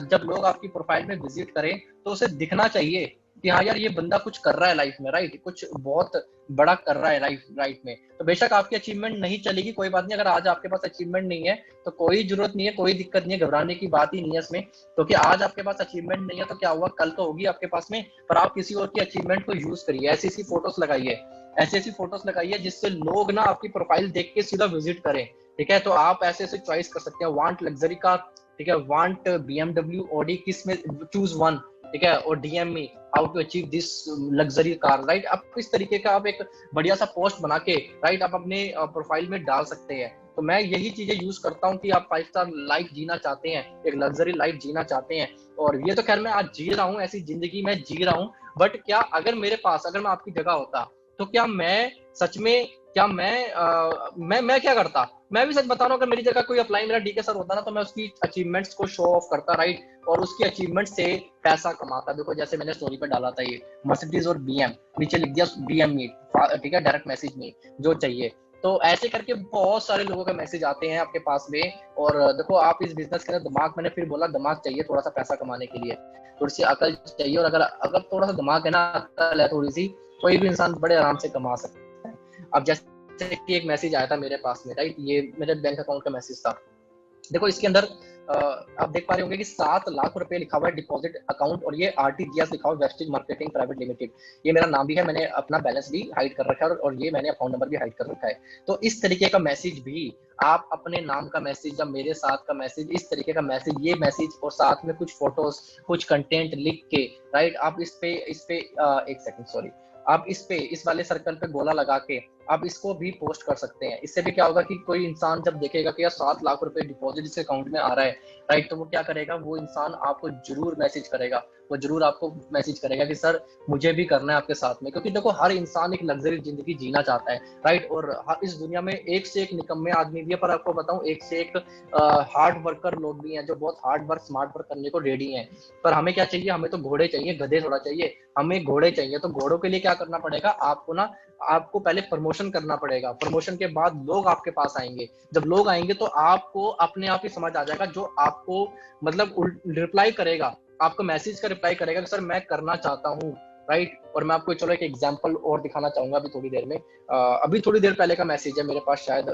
Speaker 1: जब लोग आपकी प्रोफाइल में विजिट करें तो उसे दिखना चाहिए कि हाँ यार ये बंदा कुछ कर रहा है लाइफ में, राइट, कुछ बहुत बड़ा कर रहा है लाइफ में। तो बेशक आपकी अचीवमेंट नहीं चलेगी, कोई बात नहीं। अगर आज आपके पास अचीवमेंट नहीं है तो कोई जरूरत नहीं है, कोई दिक्कत नहीं है, घबराने की बात ही नहीं है इसमें। क्योंकि आज आपके पास अचीवमेंट नहीं है तो क्या हुआ, कल तो होगी आपके पास में। पर आप किसी और की अचीवमेंट को यूज करिए, ऐसी ऐसी फोटोज लगाइए, ऐसी ऐसी फोटोज लगाइए जिससे लोग ना आपकी प्रोफाइल देख के सीधा विजिट करें, ठीक है। तो आप ऐसे ऐसे चॉइस कर सकते हैं, वांट लग्जरी कार, ठीक है, वांट BMW ऑडी, किस में चूज वन, ठीक है, और DM me how to achieve this luxury car, right. आप इस तरीके का आप एक बढ़िया सा पोस्ट बना के, राइट, आप अपने प्रोफाइल में डाल सकते हैं। तो मैं यही चीजें यूज करता हूँ कि आप 5 स्टार लाइफ जीना चाहते हैं, एक लग्जरी लाइफ जीना चाहते हैं। और ये तो खैर मैं आज जी रहा हूँ, ऐसी जिंदगी मैं जी रहा हूँ। बट क्या अगर मेरे पास, अगर मैं आपकी जगह होता तो क्या मैं सच में, क्या मैं क्या करता? मैं भी सच बता रहा हूँ, अगर मेरी जगह कोई अप्लाई मेरा डीके सर होता ना, तो मैं उसकी अचीवमेंट्स को शो ऑफ करता, राइट, और उसकी अचीवमेंट से पैसा कमाता। देखो जैसे मैंने स्टोरी पे डाला था ये मर्सिडीज और बीएम, नीचे लिख दिया बीएम में, ठीक है, डायरेक्ट मैसेज में जो चाहिए। तो ऐसे करके बहुत सारे लोगों के मैसेज आते हैं आपके पास में। और देखो आप इस बिजनेस के अंदर दिमाग, मैंने फिर बोला दिमाग चाहिए थोड़ा सा पैसा कमाने के लिए, थोड़ी सी अकल चाहिए। और अगर अगर थोड़ा सा दिमाग है ना, अकल है थोड़ी सी, कोई भी इंसान बड़े आराम से कमा सकता है। अब जैसे कि एक मैसेज आया था मेरे पास में, राइट, ये मेरे बैंक अकाउंट का मैसेज था। देखो इसके अंदर आप देख पा रहे होंगे कि 7 लाख रुपए लिखा हुआ है डिपॉजिट अकाउंट, और ये आरटीजीएस लिखा हुआ है, वेस्टेज मार्केटिंग प्राइवेट लिमिटेड। ये मेरा नाम भी है, मैंने अपना बैलेंस भी हाइड कर रखा है, और ये मैंने अकाउंट नंबर भी हाइड कर रखा है। तो इस तरीके का मैसेज भी आप अपने नाम का मैसेज या मेरे साथ का मैसेज, इस तरीके का मैसेज, ये मैसेज और साथ में कुछ फोटोज, कुछ कंटेंट लिख के, राइट, आप इस पे एक सेकंड सॉरी, आप इस वाले सर्कल पे गोला लगा के आप इसको भी पोस्ट कर सकते हैं। इससे भी क्या होगा कि कोई इंसान जब देखेगा कि यार 7 लाख रुपए डिपॉजिट इस अकाउंट में आ रहा है, राइट, तो वो क्या करेगा, वो इंसान आपको जरूर मैसेज करेगा, वो जरूर आपको मैसेज करेगा कि सर मुझे भी करना है आपके साथ में। क्योंकि देखो हर इंसान एक लग्जरी जिंदगी जीना चाहता है, राइट, और इस दुनिया में एक से एक निकम्मे आदमी भी है, पर आपको बताऊं एक से एक हार्ड वर्कर लोग भी हैं जो बहुत हार्ड वर्क, स्मार्ट वर्क करने को रेडी हैं। पर हमें क्या चाहिए, हमें तो घोड़े चाहिए, गधे थोड़ा चाहिए, हमें घोड़े चाहिए। तो घोड़ों के लिए क्या करना पड़ेगा आपको ना, आपको पहले प्रमोशन करना पड़ेगा, प्रमोशन के बाद लोग आपके पास आएंगे। जब लोग आएंगे तो आपको अपने आप ही समझ आ जाएगा, जो आपको मतलब रिप्लाई करेगा, आपको मैसेज का रिप्लाई करेगा कि सर मैं करना चाहता हूँ, राइट। और मैं आपको चलो एक एग्जांपल और दिखाना चाहूंगा अभी थोड़ी देर में। अभी थोड़ी देर पहले का मैसेज है मेरे पास, शायद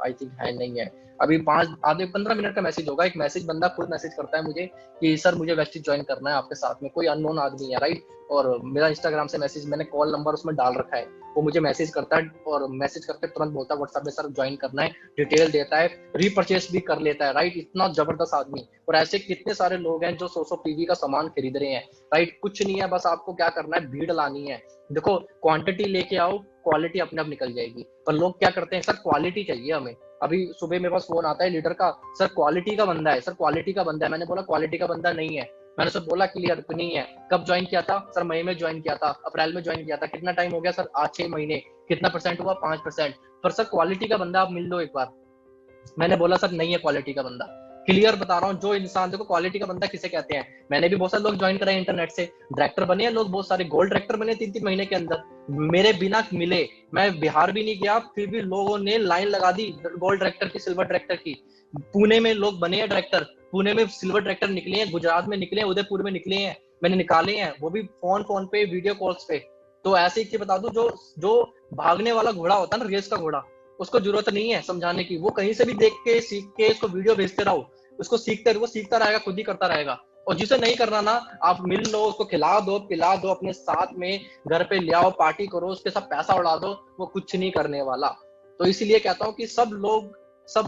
Speaker 1: आई थिंक है नहीं है, अभी 15 मिनट का मैसेज होगा। एक मैसेज बंदा खुद मैसेज करता है मुझे कि सर मुझे वेस्टेज ज्वाइन करना है आपके साथ में, कोई अननोन आदमी है, राइट। और मेरा इंस्टाग्राम से मैसेज, मैंने कॉल नंबर उसमें डाल रखा है, वो मुझे मैसेज करता है और मैसेज करके तुरंत बोलता है व्हाट्सएप में सर ज्वाइन करना है, डिटेल देता है, रीपरचेस भी कर लेता है, राइट। इतना जबरदस्त आदमी। और ऐसे कितने सारे लोग हैं जो 100 पीवी का सामान खरीद रहे हैं, राइट। कुछ नहीं है, बस आपको क्या करना है, भीड़ लानी है। देखो क्वांटिटी लेके आओ, क्वालिटी अपने आप निकल जाएगी। पर लोग क्या करते हैं, सर क्वालिटी चाहिए हमें। अभी सुबह मेरे पास फोन आता है लीडर का, सर क्वालिटी का बंदा है, सर क्वालिटी का बंदा है। मैंने बोला क्वालिटी का बंदा नहीं है, मैंने सर बोला क्लियर नहीं है। कब ज्वाइन किया था सर? मई में ज्वाइन किया था, अप्रैल में ज्वाइन किया था। कितना टाइम हो गया सर? आज 6 महीने। कितना परसेंट हुआ? 5%। पर सर क्वालिटी का बंदा आप मिल लो एक बार। मैंने बोला सर नहीं है क्वालिटी का बंदा। क्लियर बता रहा हूँ, जो इंसान, देखो क्वालिटी का बंदा किसे कहते हैं, मैंने भी बहुत सारे लोग ज्वाइन कराए इंटरनेट से, डायरेक्टर बने हैं लोग, बहुत सारे गोल्ड डायरेक्टर बने 3-3 महीने के अंदर, मेरे बिना मिले। मैं बिहार भी नहीं गया, फिर भी लोगों ने लाइन लगा दी गोल्ड डायरेक्टर की, सिल्वर डायरेक्टर की। पुणे में लोग बने हैं डायरेक्टर, पुणे में सिल्वर डायरेक्टर निकले हैं, गुजरात में निकले हैं, उदयपुर में निकले हैं, मैंने निकाले हैं, वो भी फोन पे, वीडियो कॉल्स पे। तो ऐसे ही बता दू, जो जो भागने वाला घोड़ा होता है ना, रेस का घोड़ा, उसको जरूरत नहीं है समझाने की, वो कहीं से भी देख के सीख के इसको वीडियो भेजते रहो, उसको सीखते रहो, वो सीखता रहेगा, खुद ही करता रहेगा। और जिसे नहीं करना ना, आप मिल लो, उसको खिला दो, पिला दो, अपने साथ में घर पे ले आओ, पार्टी करो, उसके साथ पैसा उड़ा दो, वो कुछ नहीं करने वाला। तो इसीलिए कहता हूँ कि सब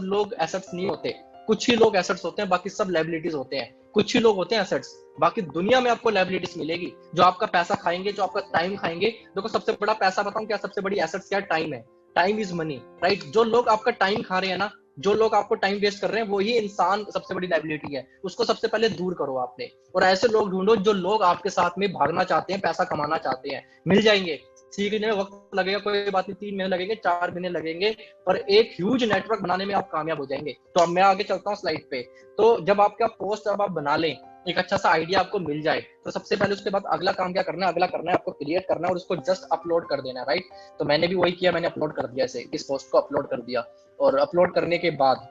Speaker 1: लोग एसेट्स नहीं होते, कुछ ही लोग एसेट्स होते हैं, बाकी सब लायबिलिटीज होते हैं। कुछ ही लोग होते हैं एसेट्स, बाकी दुनिया में आपको लायबिलिटीज मिलेगी, जो आपका पैसा खाएंगे, जो आपका टाइम खाएंगे। देखो सबसे बड़ा पैसा बताऊं क्या, सबसे बड़ी एसेट्स क्या? टाइम है। Time is money, right. जो लोग आपका टाइम खा रहे हैं ना, जो लोग आपको टाइम वेस्ट कर रहे हैं, वो ही इंसान सबसे बड़ी लायबिलिटी है। उसको सबसे पहले दूर करो आपने, और ऐसे लोग ढूंढो जो लोग आपके साथ में भागना चाहते हैं, पैसा कमाना चाहते हैं। मिल जाएंगे, सीखने में वक्त लगेगा, कोई बात नहीं, 3 महीने लगेंगे, 4 महीने लगेंगे, पर एक ह्यूज नेटवर्क बनाने में आप कामयाब हो जाएंगे। तो अब मैं आगे चलता हूँ स्लाइड पे। तो जब आपका पोस्ट अब आप बना लें, एक अच्छा सा आइडिया आपको मिल जाए, तो सबसे पहले उसके बाद अगला काम क्या करना है, अगला करना है आपको क्रिएट करना है और उसको जस्ट अपलोड कर देना है, राइट। तो मैंने भी वही किया, मैंने अपलोड कर दिया, इसे इस पोस्ट को अपलोड कर दिया। और अपलोड करने के बाद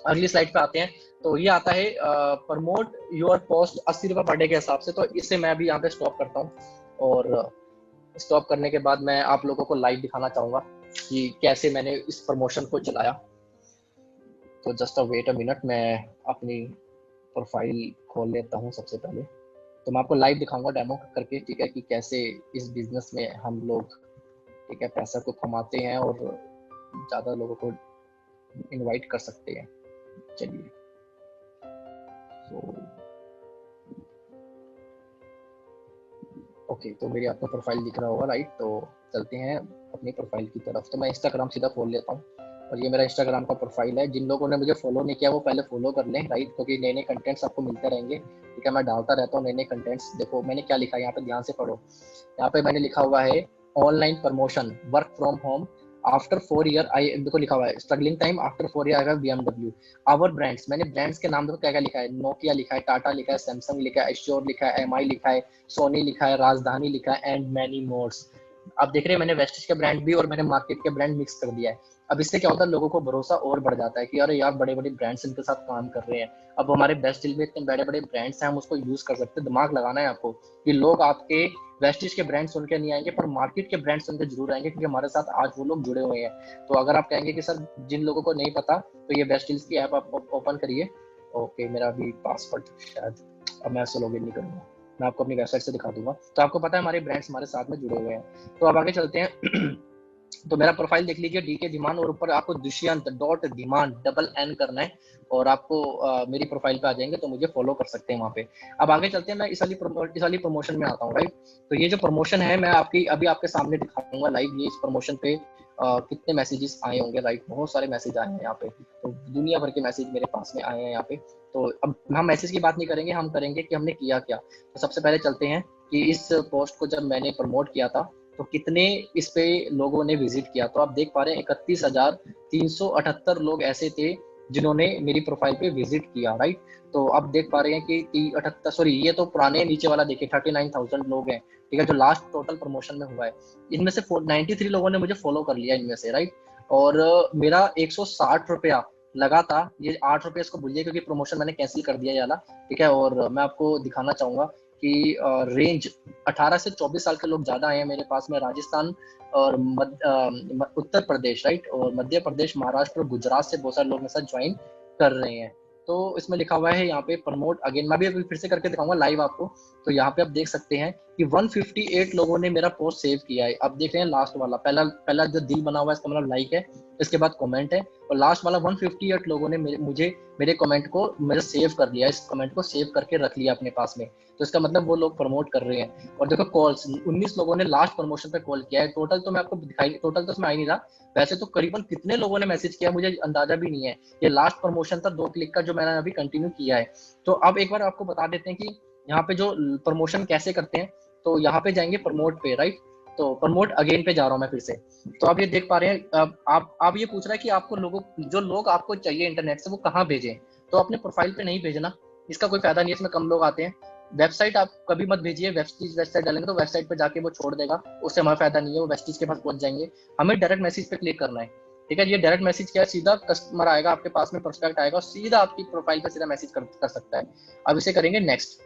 Speaker 1: अगली स्लाइड पे आते हैं। तो ये आता है प्रमोट योर पोस्ट 80 रुपये पर डे के हिसाब से। तो इसे मैं अभी यहाँ पे स्टॉप करता हूँ, और स्टॉप करने के बाद मैं आप लोगों को लाइव दिखाना चाहूंगा कि कैसे मैंने इस प्रमोशन को चलाया। तो जस्ट वेट अ मिनट, मैं अपनी प्रोफाइल खोल लेता हूँ सबसे पहले। तो मैं आपको लाइव दिखाऊंगा डेमो करके, ठीक है, कि कैसे इस बिजनेस में हम लोग, ठीक है, पैसा को कमाते हैं और ज़्यादा लोगों को इनवाइट कर सकते हैं। चलिए, तो ओके, तो मेरी आपको प्रोफाइल दिख रहा होगा, राइट। तो चलते हैं अपनी प्रोफाइल की तरफ। तो मैं इंस्टाग्राम सीधा खोल लेता हूँ, और ये मेरा इंस्टाग्राम का प्रोफाइल है। जिन लोगों ने मुझे फॉलो नहीं किया वो पहले फॉलो कर लें, राइट, क्योंकि नए नए कंटेंट्स आपको मिलते रहेंगे, ठीक है। मैं डालता रहता हूँ नए नए कंटेंट्स। देखो मैंने क्या लिखा है यहाँ पे, ध्यान से पढ़ो। यहाँ पे मैंने लिखा हुआ है online promotion, work from home after 4 year I, देखो लिखा हुआ है struggling time after 4 year I have BMW। Our brands, मैंने ब्रांड्स के नाम देखो क्या क्या लिखा है, नोकिया लिखा है, टाटा लिखा है, सैमसंग लिखा है, एश्योर लिखा है, MI लिखा है, सोनी लिखा है, राजधानी लिखा है, एंड मैनी मोर्स। आप देख रहे हैं मैंने वेस्टिज के ब्रांड भी और मैंने मार्केट के ब्रांड मिक्स कर दिया है। अब इससे क्या होता है, लोगों को भरोसा और बढ़ जाता है कि अरे यार बड़े बड़े ब्रांड्स इनके साथ काम कर रहे हैं। अब हमारे बेस्ट डील में इतने बड़े बड़े ब्रांड्स हैं, हम उसको यूज कर सकते हैं। दिमाग लगाना है आपको कि लोग आपके वेस्टिज के ब्रांड सुन के नहीं आएंगे, पर मार्केट के ब्रांड सुन के जरूर आएंगे, क्योंकि हमारे साथ आज वो लोग जुड़े हुए हैं। तो अगर आप कहेंगे कि सर जिन लोगों को नहीं पता, तो ये बेस्ट डील्स की ऐप आप ओपन करिए। ओके, मेरा भी पासवर्ड शायद, अब मैं ऐसे लॉगिन नहीं करूंगा, मैं आपको अपनी वेबसाइट से दिखा दूंगा। तो आपको पता है हमारे ब्रांड्स हमारे साथ में जुड़े हुए हैं। तो अब आगे चलते हैं। तो मेरा प्रोफाइल देख लीजिए, DK धीमान, और ऊपर आपको Dushyant dot Dhiman double N करना है, और आपको मेरी प्रोफाइल पे आ जाएंगे, तो मुझे फॉलो कर सकते हैं वहाँ पे। अब आगे चलते हैं, मैं इस वाली प्रमोशन में आता हूँ, राइट। तो ये जो प्रमोशन है मैं आपकी अभी आपके सामने दिखाऊंगा लाइव, ये इस प्रमोशन पे कितने मैसेजेस आए होंगे, राइट। बहुत सारे मैसेज आए हैं यहाँ पे, तो दुनिया भर के मैसेज मेरे पास में आए हैं यहाँ पे। तो अब हम मैसेज की बात नहीं करेंगे, हम करेंगे कि हमने किया क्या। तो सबसे पहले चलते हैं कि इस पोस्ट को जब मैंने प्रमोट किया था तो कितने इस पे लोगों ने विजिट किया। तो आप देख पा रहे हैं 31,378 लोग ऐसे थे जिन्होंने मेरी प्रोफाइल पे विजिट किया, राइट। तो आप देख पा रहे हैं कि 78, सॉरी ये तो पुराने नीचे वाला देखिए 39,000 लोग हैं, ठीक है, जो लास्ट टोटल प्रमोशन में हुआ है। इनमें से 93 लोगों ने मुझे फॉलो कर लिया इनमें से, राइट। और मेरा 160 रुपया लगा था, ये 8 रुपये इसको भूलिए क्योंकि प्रमोशन मैंने कैंसिल कर दिया ये वाला, ठीक है। और मैं आपको दिखाना चाहूंगा कि रेंज 18 से 24 साल के लोग ज्यादा आए हैं मेरे पास में। राजस्थान और उत्तर प्रदेश, राइट, और मध्य प्रदेश, महाराष्ट्र और गुजरात से बहुत सारे लोग मेरे साथ ज्वाइन कर रहे हैं। तो इसमें लिखा हुआ है यहाँ पे प्रमोट अगेन, मैं भी अभी फिर से करके दिखाऊंगा लाइव आपको। तो यहाँ पे आप देख सकते हैं कि 158 लोगों ने मेरा पोस्ट सेव किया है। अब देख रहे हैं लास्ट वाला, पहला पहला जो दिल बना हुआ है इसका मतलब लाइक है, इसके बाद कमेंट है, और लास्ट वाला 158 लोगों ने मुझे मेरे कमेंट को मेरे सेव कर लिया, इस कमेंट को सेव करके रख लिया अपने पास में। तो इसका मतलब वो लोग प्रमोट कर रहे हैं। और देखो कॉल्स, 19 लोगों ने लास्ट प्रमोशन पे कॉल किया है। टोटल तो मैं आपको दिखाई, टोटल तो इसमें आ ही नहीं रहा, वैसे तो करीबन कितने लोगों ने मैसेज किया मुझे अंदाजा भी नहीं है। ये लास्ट प्रमोशन था 2 क्लिक का जो मैंने अभी कंटिन्यू किया है। तो अब एक बार आपको बता देते हैं कि यहाँ पे जो प्रमोशन कैसे करते हैं। तो यहाँ पे जाएंगे प्रमोट पे, राइट। तो प्रमोट अगेन पे जा रहा हूँ मैं फिर से। तो आप ये देख पा रहे हैं, आप ये पूछ रहा है कि आपको लोगों, जो लोग आपको चाहिए इंटरनेट से, वो कहाँ भेजें। तो अपने प्रोफाइल पे नहीं भेजना, इसका कोई फायदा नहीं है, इसमें कम लोग आते हैं। वेबसाइट आप कभी मत भेजिए, वेबसाइट डालेंगे तो वेबसाइट पे जाके वो छोड़ देगा, उससे हमारा फायदा नहीं है, वो वेस्टिज के पास पहुंच जाएंगे। हमें डायरेक्ट मैसेज पे क्लिक करना है, ठीक है। ये डायरेक्ट मैसेज क्या है, सीधा कस्टमर आएगा आपके पास में, प्रोस्पेक्ट आएगा और सीधा आपकी प्रोफाइल पे सीधा मैसेज कर सकता है। अब इसे करेंगे नेक्स्ट।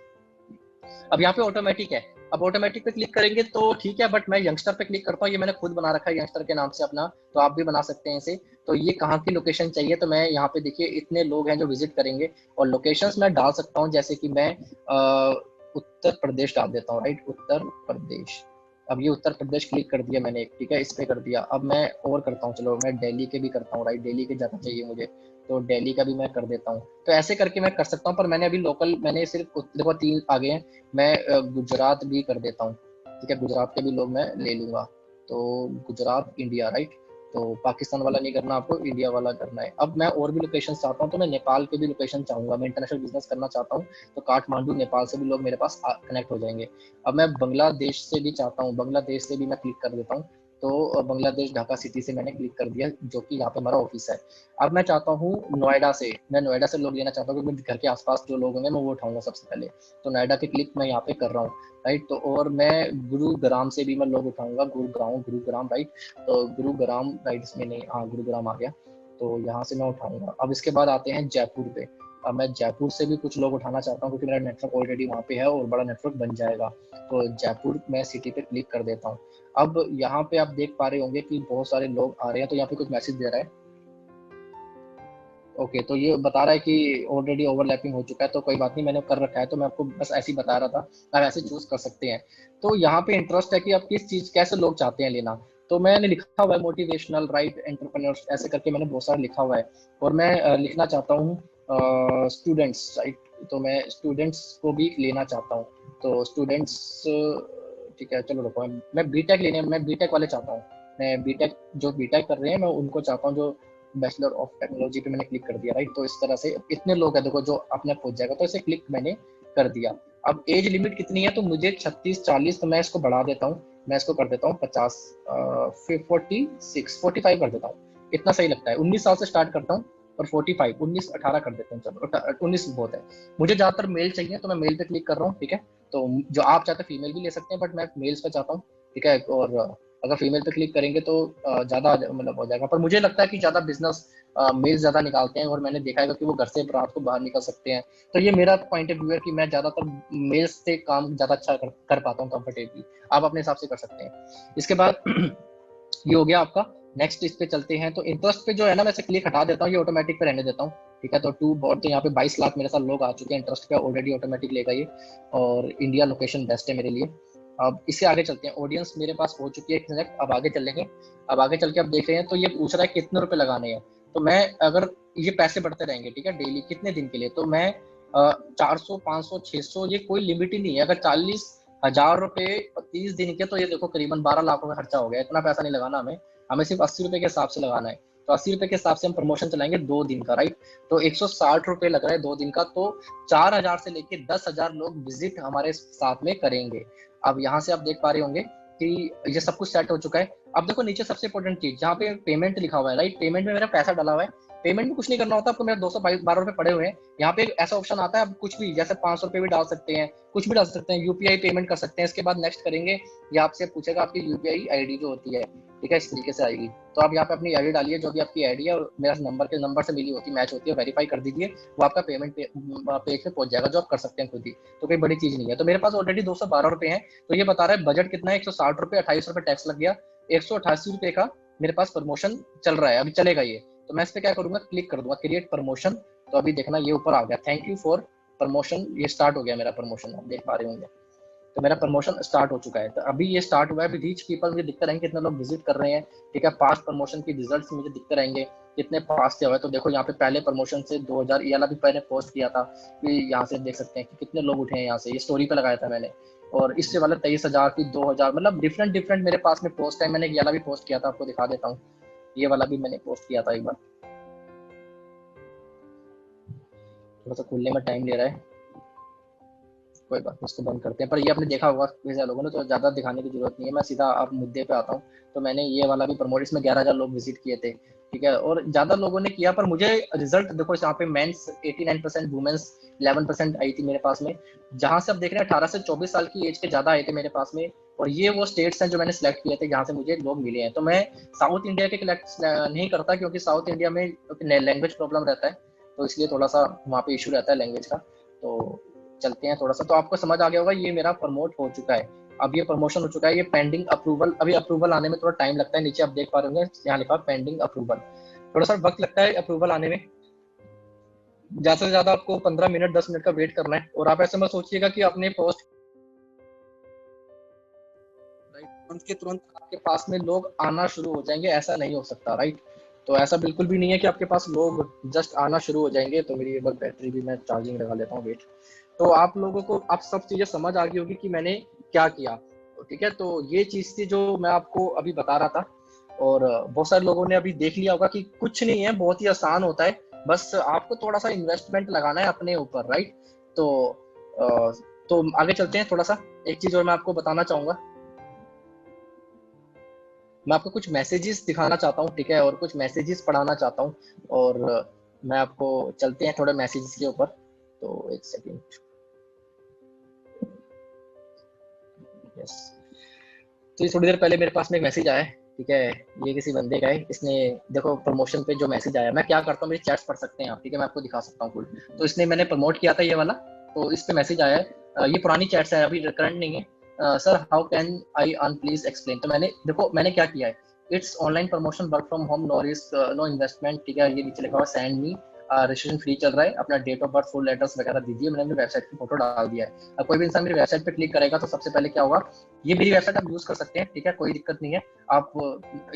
Speaker 1: अब यहाँ पे ऑटोमेटिक है, अब ऑटोमेटिक पे क्लिक करेंगे तो ठीक है, बट मैं यंगस्टर पे क्लिक करता हूँ। ये मैंने खुद बना रखा है यंगस्टर के नाम से अपना, तो आप भी बना सकते हैं इसे। तो ये कहाँ की लोकेशन चाहिए, तो मैं यहाँ पे देखिए इतने लोग हैं जो विजिट करेंगे, और लोकेशंस मैं डाल सकता हूँ, जैसे कि मैं उत्तर प्रदेश डाल देता हूँ, राइट, उत्तर प्रदेश। अब ये उत्तर प्रदेश क्लिक कर दिया मैंने, ठीक है, इस पे कर दिया। अब मैं और करता हूँ, चलो मैं दिल्ली के भी करता हूँ, राइट, दिल्ली के ज़्यादा चाहिए मुझे, तो दिल्ली का भी मैं कर देता हूँ। तो ऐसे करके मैं कर सकता हूँ, पर मैंने अभी लोकल, मैंने सिर्फ देखो 3 आगे हैं, मैं गुजरात भी कर देता हूँ, ठीक है, गुजरात के भी लोग मैं ले लूंगा। तो गुजरात इंडिया, राइट, तो पाकिस्तान वाला नहीं करना आपको, इंडिया वाला करना है। अब मैं और भी लोकेशन चाहता हूँ, तो मैं नेपाल के भी लोकेशन चाहूंगा। मैं इंटरनेशनल बिजनेस करना चाहता हूँ, तो काठमांडू नेपाल से भी लोग मेरे पास कनेक्ट हो जाएंगे। अब मैं बांग्लादेश से भी चाहता हूँ, बांग्लादेश से भी मैं क्लिक कर देता हूँ। तो बांग्लादेश ढाका सिटी से मैंने क्लिक कर दिया, जो कि यहाँ पे हमारा ऑफिस है। अब मैं चाहता हूँ नोएडा से, मैं नोएडा से लोग लेना चाहता हूँ, क्योंकि घर के आसपास जो लोग होंगे मैं वो उठाऊंगा सबसे पहले। तो नोएडा के क्लिक मैं यहाँ पे कर रहा हूँ, राइट। तो और मैं गुरुग्राम से भी मैं लोग उठाऊंगा, गुरुग्राम, राइट। तो गुरुग्राम, राइट, इसमें नहीं, हाँ गुरुग्राम आ गया। तो यहाँ से मैं उठाऊंगा। अब इसके बाद आते हैं जयपुर पे। अब मैं जयपुर से भी कुछ लोग उठाना चाहता हूँ, क्योंकि मेरा नेटवर्क ऑलरेडी वहाँ पे है और बड़ा नेटवर्क बन जाएगा। तो जयपुर मैं सिटी पे क्लिक कर देता हूँ। अब यहाँ पे आप देख पा रहे होंगे कि बहुत सारे लोग आ रहे हैं। तो यहाँ पे कुछ मैसेज दे रहा है, ओके। तो ये बता रहा है कि ऑलरेडी ओवरलैपिंग हो चुका है, तो कोई बात नहीं, मैंने कर रखा है, तो मैं आपको बस ऐसे ही बता रहा था, आप ऐसे चूज कर सकते हैं। तो यहाँ पे इंटरेस्ट है कि आप किस चीज, कैसे लोग चाहते हैं लेना। तो मैंने लिखा हुआ है मोटिवेशनल, राइट, एंटरप्रेन्योर्स, ऐसे करके मैंने बहुत सारा लिखा हुआ है। और मैं लिखना चाहता हूँ स्टूडेंट्स, राइट। तो मैं स्टूडेंट्स को भी लेना चाहता हूँ। तो स्टूडेंट्स, ठीक है, चलो रुको, मैं बीटेक लेने, मैं बीटेक वाले चाहता हूँ। मैं बीटेक, जो बीटेक कर रहे हैं मैं उनको चाहता हूँ, जो बैचलर ऑफ टेक्नोलॉजी पे मैंने क्लिक कर दिया, राइट। तो इस तरह से इतने लोग हैं देखो जो अपने पहुंच जाएगा, तो इसे क्लिक मैंने कर दिया। अब एज लिमिट कितनी है, तो मुझे 36-40, तो मैं इसको बढ़ा देता हूँ, मैं इसको कर देता हूँ 50, 46, 45 कर देता हूँ। इतना सही लगता है, 19 साल से स्टार्ट करता हूँ और 45, 19-18 कर देता हूँ, चलो 19 बहुत है। मुझे ज्यादातर मेल चाहिए, तो मैं मेल पे क्लिक कर रहा हूँ, ठीक है। तो जो आप चाहते हैं फीमेल भी ले सकते हैं, बट मैं मेल्स पे चाहता हूँ, ठीक है। और अगर फीमेल पे क्लिक करेंगे तो ज्यादा मतलब हो जाएगा, पर मुझे लगता है कि ज्यादा बिजनेस मेल ज्यादा निकालते हैं, और मैंने देखा है कि वो घर से रात को बाहर निकल सकते हैं। तो ये मेरा पॉइंट ऑफ व्यू है कि मैं ज्यादातर मेल्स से काम ज्यादा अच्छा कर पाता हूँ कंफर्टेबली। आप अपने हिसाब से कर सकते हैं। इसके बाद ये हो गया आपका। नेक्स्ट इस पे चलते हैं। तो इंटरेस्ट पे जो है ना, मैं क्लिक हटा देता हूँ, ये ऑटोमेटिक पे रहने देता हूँ, ठीक है। तो टू बहुत, तो यहाँ पे 22 लाख मेरे साथ लोग आ चुके हैं इंटरेस्ट पे, ऑलरेडी ऑटोमेटिक लेगा ये। और इंडिया लोकेशन बेस्ट है मेरे लिए। अब इससे आगे चलते हैं। ऑडियंस मेरे पास हो चुकी है कनेक्ट, अब आगे चलेंगे। अब आगे चल के अब देख रहे हैं, तो ये पूछ रहा है कितने रुपए लगाने हैं। तो मैं, अगर ये पैसे बढ़ते रहेंगे, ठीक है, डेली कितने दिन के लिए, तो मैं 400, 500, 600, ये कोई लिमिट ही नहीं है। अगर 40,000 रुपए 30 दिन के, तो ये देखो करीबन 12 लाख का खर्चा हो गया। इतना पैसा नहीं लगाना हमें, हमें सिर्फ 80 रुपए के हिसाब से लगाना है। तो 80 रुपए के हिसाब से हम प्रमोशन चलाएंगे 2 दिन का, राइट। तो 160 रुपए लग रहा है 2 दिन का। तो 4,000 से लेके 10,000 लोग विजिट हमारे साथ में करेंगे। अब यहाँ से आप देख पा रहे होंगे कि ये सब कुछ सेट हो चुका है। अब देखो नीचे सबसे इंपॉर्टेंट चीज, जहाँ पे पेमेंट लिखा हुआ है, राइट, पेमेंट में मेरा पैसा डाला हुआ है। पेमेंट में कुछ नहीं करना होता आपको, मेरे 212 रुपए पड़े हुए हैं। यहाँ पे ऐसा ऑप्शन आता है, आप कुछ भी, जैसे 500 रुपए भी डाल सकते हैं, कुछ भी डाल सकते हैं, यूपीआई पेमेंट कर सकते हैं। इसके बाद नेक्स्ट करेंगे, ये आपसे पूछेगा आपकी यूपीआई आईडी जो होती है, ठीक है, इस तरीके से आएगी। तो आप यहाँ पे अपनी आईडी डालिए, जो भी आपकी आईडी है, और मेरा नंबर से मिली होती, मैच होती है, वेरीफाई कर दीजिए। वो आपका पेमेंट पेज पे पहुंच जाएगा, जो आप कर सकते हैं खुद ही। तो कोई बड़ी चीज नहीं है। तो मेरे पास ऑलरेडी 212 रुपए हैं। तो ये बता रहा है बजट कितना है, 160 रुपए, 28 रुपए टैक्स लग गया, 188 रुपए का मेरे पास प्रमोशन चल रहा है, अभी चलेगा ये। तो मैं इस पे क्या करूंगा, क्लिक कर दूंगा क्रिएट प्रमोशन। तो अभी देखना ये ऊपर आ गया, थैंक यू फॉर प्रमोशन, ये स्टार्ट हो गया मेरा प्रमोशन, आप देख पा रहे होंगे। तो मेरा प्रमोशन स्टार्ट हो चुका है। तो अभी ये स्टार्ट हुआ है, अभी रीच पीपल मुझे दिखते रहेंगे, कितने लोग विजिट कर रहे हैं, ठीक है। पास्ट प्रमोशन की रिजल्ट्स मुझे दिखते रहेंगे, कितने पास से हुए। तो देखो यहाँ पे पहले प्रमोशन से 2000, ये वाला भी मैंने पोस्ट किया था, कि यहाँ से देख सकते हैं कि कितने लोग उठे हैं यहाँ से, ये स्टोरी पे लगाया था मैंने। और इससे वाला 23,000 की, 2,000, मतलब डिफरेंट डिफरेंट मेरे पास में पोस्ट है। मैंने ये वाला भी पोस्ट किया था, आपको दिखा देता हूँ। ये वाला भी मैंने पोस्ट किया था एक बार, थोड़ा सा खुलने में टाइम ले रहा है, कोई बात नहीं, इसको बंद करते हैं। पर ये आपने देखा होगा वैसे लोगों ने, तो ज्यादा दिखाने की जरूरत नहीं है, मैं सीधा आप मुद्दे पे आता हूँ। तो मैंने ये वाला भी प्रमोट, इसमें 11,000 लोग विजिट किए थे, ठीक है, और ज्यादा लोगों ने किया। पर मुझे रिजल्ट देखो, यहाँ पे मेंस 89%, वुमेन्स 11% आई थी मेरे पास में। जहां से आप देख रहे हैं 18 से 24 साल की एज के ज्यादा आए थे मेरे पास में। और ये वो स्टेट्स हैं जो मैंने सिलेक्ट किए थे, जहाँ से मुझे लोग मिले हैं। तो मैं साउथ इंडिया के कलेक्ट नहीं करता, क्योंकि साउथ इंडिया में लैंग्वेज प्रॉब्लम रहता है, तो इसलिए थोड़ा सा वहाँ पे इशू रहता है लैंग्वेज का। तो चलते हैं थोड़ा सा। तो आपको समझ आ गया होगा, ये मेरा प्रमोट हो चुका है, अब ये प्रमोशन हो चुका है। ये पेंडिंग अप्रूवल, अभी अप्रूवल आने में थोड़ा टाइम लगता है। नीचे आप देख पा रहे होंगे, यहाँ लिखा पेंडिंग अप्रूवल, थोड़ा सा वक्त लगता है अप्रूवल आने में। ज्यादा से ज्यादा आपको 15 मिनट 10 मिनट का वेट करना है। और आप ऐसे मत सोचिएगा कि अपने पोस्ट तुरंत के तुरंत आपके पास में लोग आना शुरू हो जाएंगे, ऐसा नहीं हो सकता, राइट। तो ऐसा बिल्कुल भी नहीं है कि आपके पास लोग जस्ट आना शुरू हो जाएंगे। तो मेरी एक बार बैटरी भी मैं चार्जिंग लगा लेता हूँ, वेट। तो आप लोगों को आप सब चीजें समझ आ गई होगी कि मैंने क्या किया, तो ठीक है। तो ये चीज थी जो मैं आपको अभी बता रहा था। और बहुत सारे लोगों ने अभी देख लिया होगा कि कुछ नहीं है, बहुत ही आसान होता है, बस आपको थोड़ा सा इन्वेस्टमेंट लगाना है अपने ऊपर, राइट। तो तो आगे चलते हैं थोड़ा सा। एक चीज और मैं आपको बताना चाहूंगा, मैं आपको कुछ मैसेजेस दिखाना चाहता हूँ, ठीक है, और कुछ मैसेजेस पढ़ाना चाहता हूँ। और मैं आपको, चलते हैं थोड़े मैसेजेस के ऊपर। तो एक सेकेंड, यस। तो ये थोड़ी देर पहले मेरे पास में एक मैसेज आया है, ठीक है, ये किसी बंदे का है। इसने, देखो प्रमोशन पे जो मैसेज आया, मैं क्या करता हूँ, मेरी चैट्स पढ़ सकते हैं आप, ठीक है, मैं आपको दिखा सकता हूँ फुल। तो इसने, मैंने प्रमोट किया था ये वाला, तो इस पे मैसेज आया है। ये पुरानी चैट्स है, अभी करंट नहीं है। Sir how can I earn, please explain. तो मैंने, देखो मैंने क्या किया है, it's online promotion, work from home, no risk, no investment, ठीक है। ये नीचे लिखा हुआ सेंड मी, रजिस्ट्रेशन फ्री चल रहा है, अपना date of birth, full address वगैरह दीजिए। मैंने अपनी वेबसाइट की फोटो डाल दिया है। अब कोई भी इंसान मेरी वेबसाइट पे क्लिक करेगा तो सबसे पहले क्या होगा, ये मेरी वेबसाइट आप यूज कर सकते हैं, ठीक है, कोई दिक्कत नहीं है, आप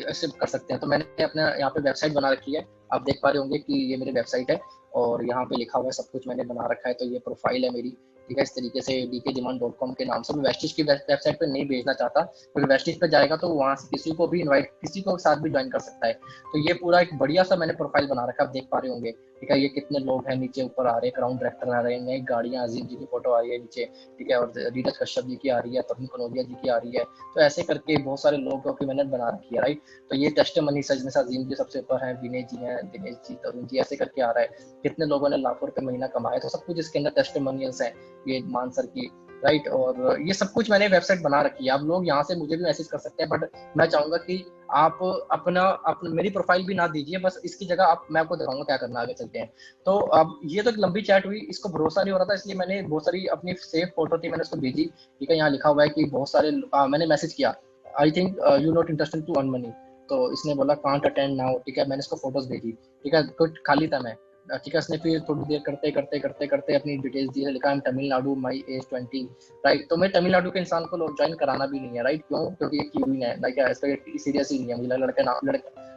Speaker 1: ऐसे कर सकते हैं। तो मैंने अपने यहाँ पे वेबसाइट बना रखी है, आप देख पा रहे होंगे कि ये मेरी वेबसाइट है, और यहाँ पे लिखा हुआ है सब कुछ मैंने बना रखा है। तो ये प्रोफाइल है मेरी, ठीक है, इस तरीके से dkdemand.com के नाम से। मैं वेस्टिज की वेबसाइट पे नहीं भेजना चाहता, क्योंकि वेस्टिज पे जाएगा तो वहां से किसी को भी इनवाइट, किसी को साथ भी ज्वाइन कर सकता है। तो ये पूरा एक बढ़िया सा मैंने प्रोफाइल बना रखा है, आप देख पा रहे होंगे, ठीक है। ये कितने लोग हैं, नीचे ऊपर आ रहे हैं, क्राउन डायरेक्टर आ रहे हैं, नई गाड़ियां, अजीम जी की फोटो आ रही है नीचे, ठीक है, और रीटस कश्यप जी की आ रही है, तरुण कनौजिया जी की आ रही है। तो ऐसे करके बहुत सारे लोगों की मैंने बना रखी है, राइट। तो ये टेस्टिमनी सजने से अजीम जी सबसे ऊपर है, विनय जी हैं, दिनेश जी, तरुण जी, ऐसे करके आ रहा है। कितने लोगों ने लाखों रुपए महीना कमाए, तो सब कुछ इसके अंदर टेस्टिमोनियल्स हैं, ये मान सर की, राइट। और ये सब कुछ मैंने वेबसाइट बना रखी है। आप लोग यहाँ से मुझे भी मैसेज कर सकते हैं, बट मैं चाहूंगा कि आप अपना मेरी प्रोफाइल भी ना दीजिए, बस इसकी जगह आप, मैं आपको दिखाऊंगा क्या करना, आगे चलते हैं। तो अब ये तो एक लंबी चैट हुई, इसको भरोसा नहीं हो रहा था, इसलिए मैंने बहुत सारी अपनी सेव फोटो थी, मैंने उसको भेजी, ठीक है। यहाँ लिखा हुआ है कि बहुत सारे, मैंने मैसेज किया, I think you not interested to earn money. तो इसने बोला कांट अटेंड नाउ, ठीक है, मैंने इसको फोटोज भेजी, ठीक है, कुछ खाली था मैं, ठीक है। इसने फिर थोड़ी देर करते करते करते करते अपनी डिटेल्स दी है, लिखा है तमिलनाडु, माई एज 20, राइट। तो मैं तमिलनाडु के इंसान को ज्वाइन कराना भी नहीं है, राइट, क्यों, क्योंकि ये क्यूइन है, लाइक सीरियस ही नहीं है, मुझे लड़का नाम,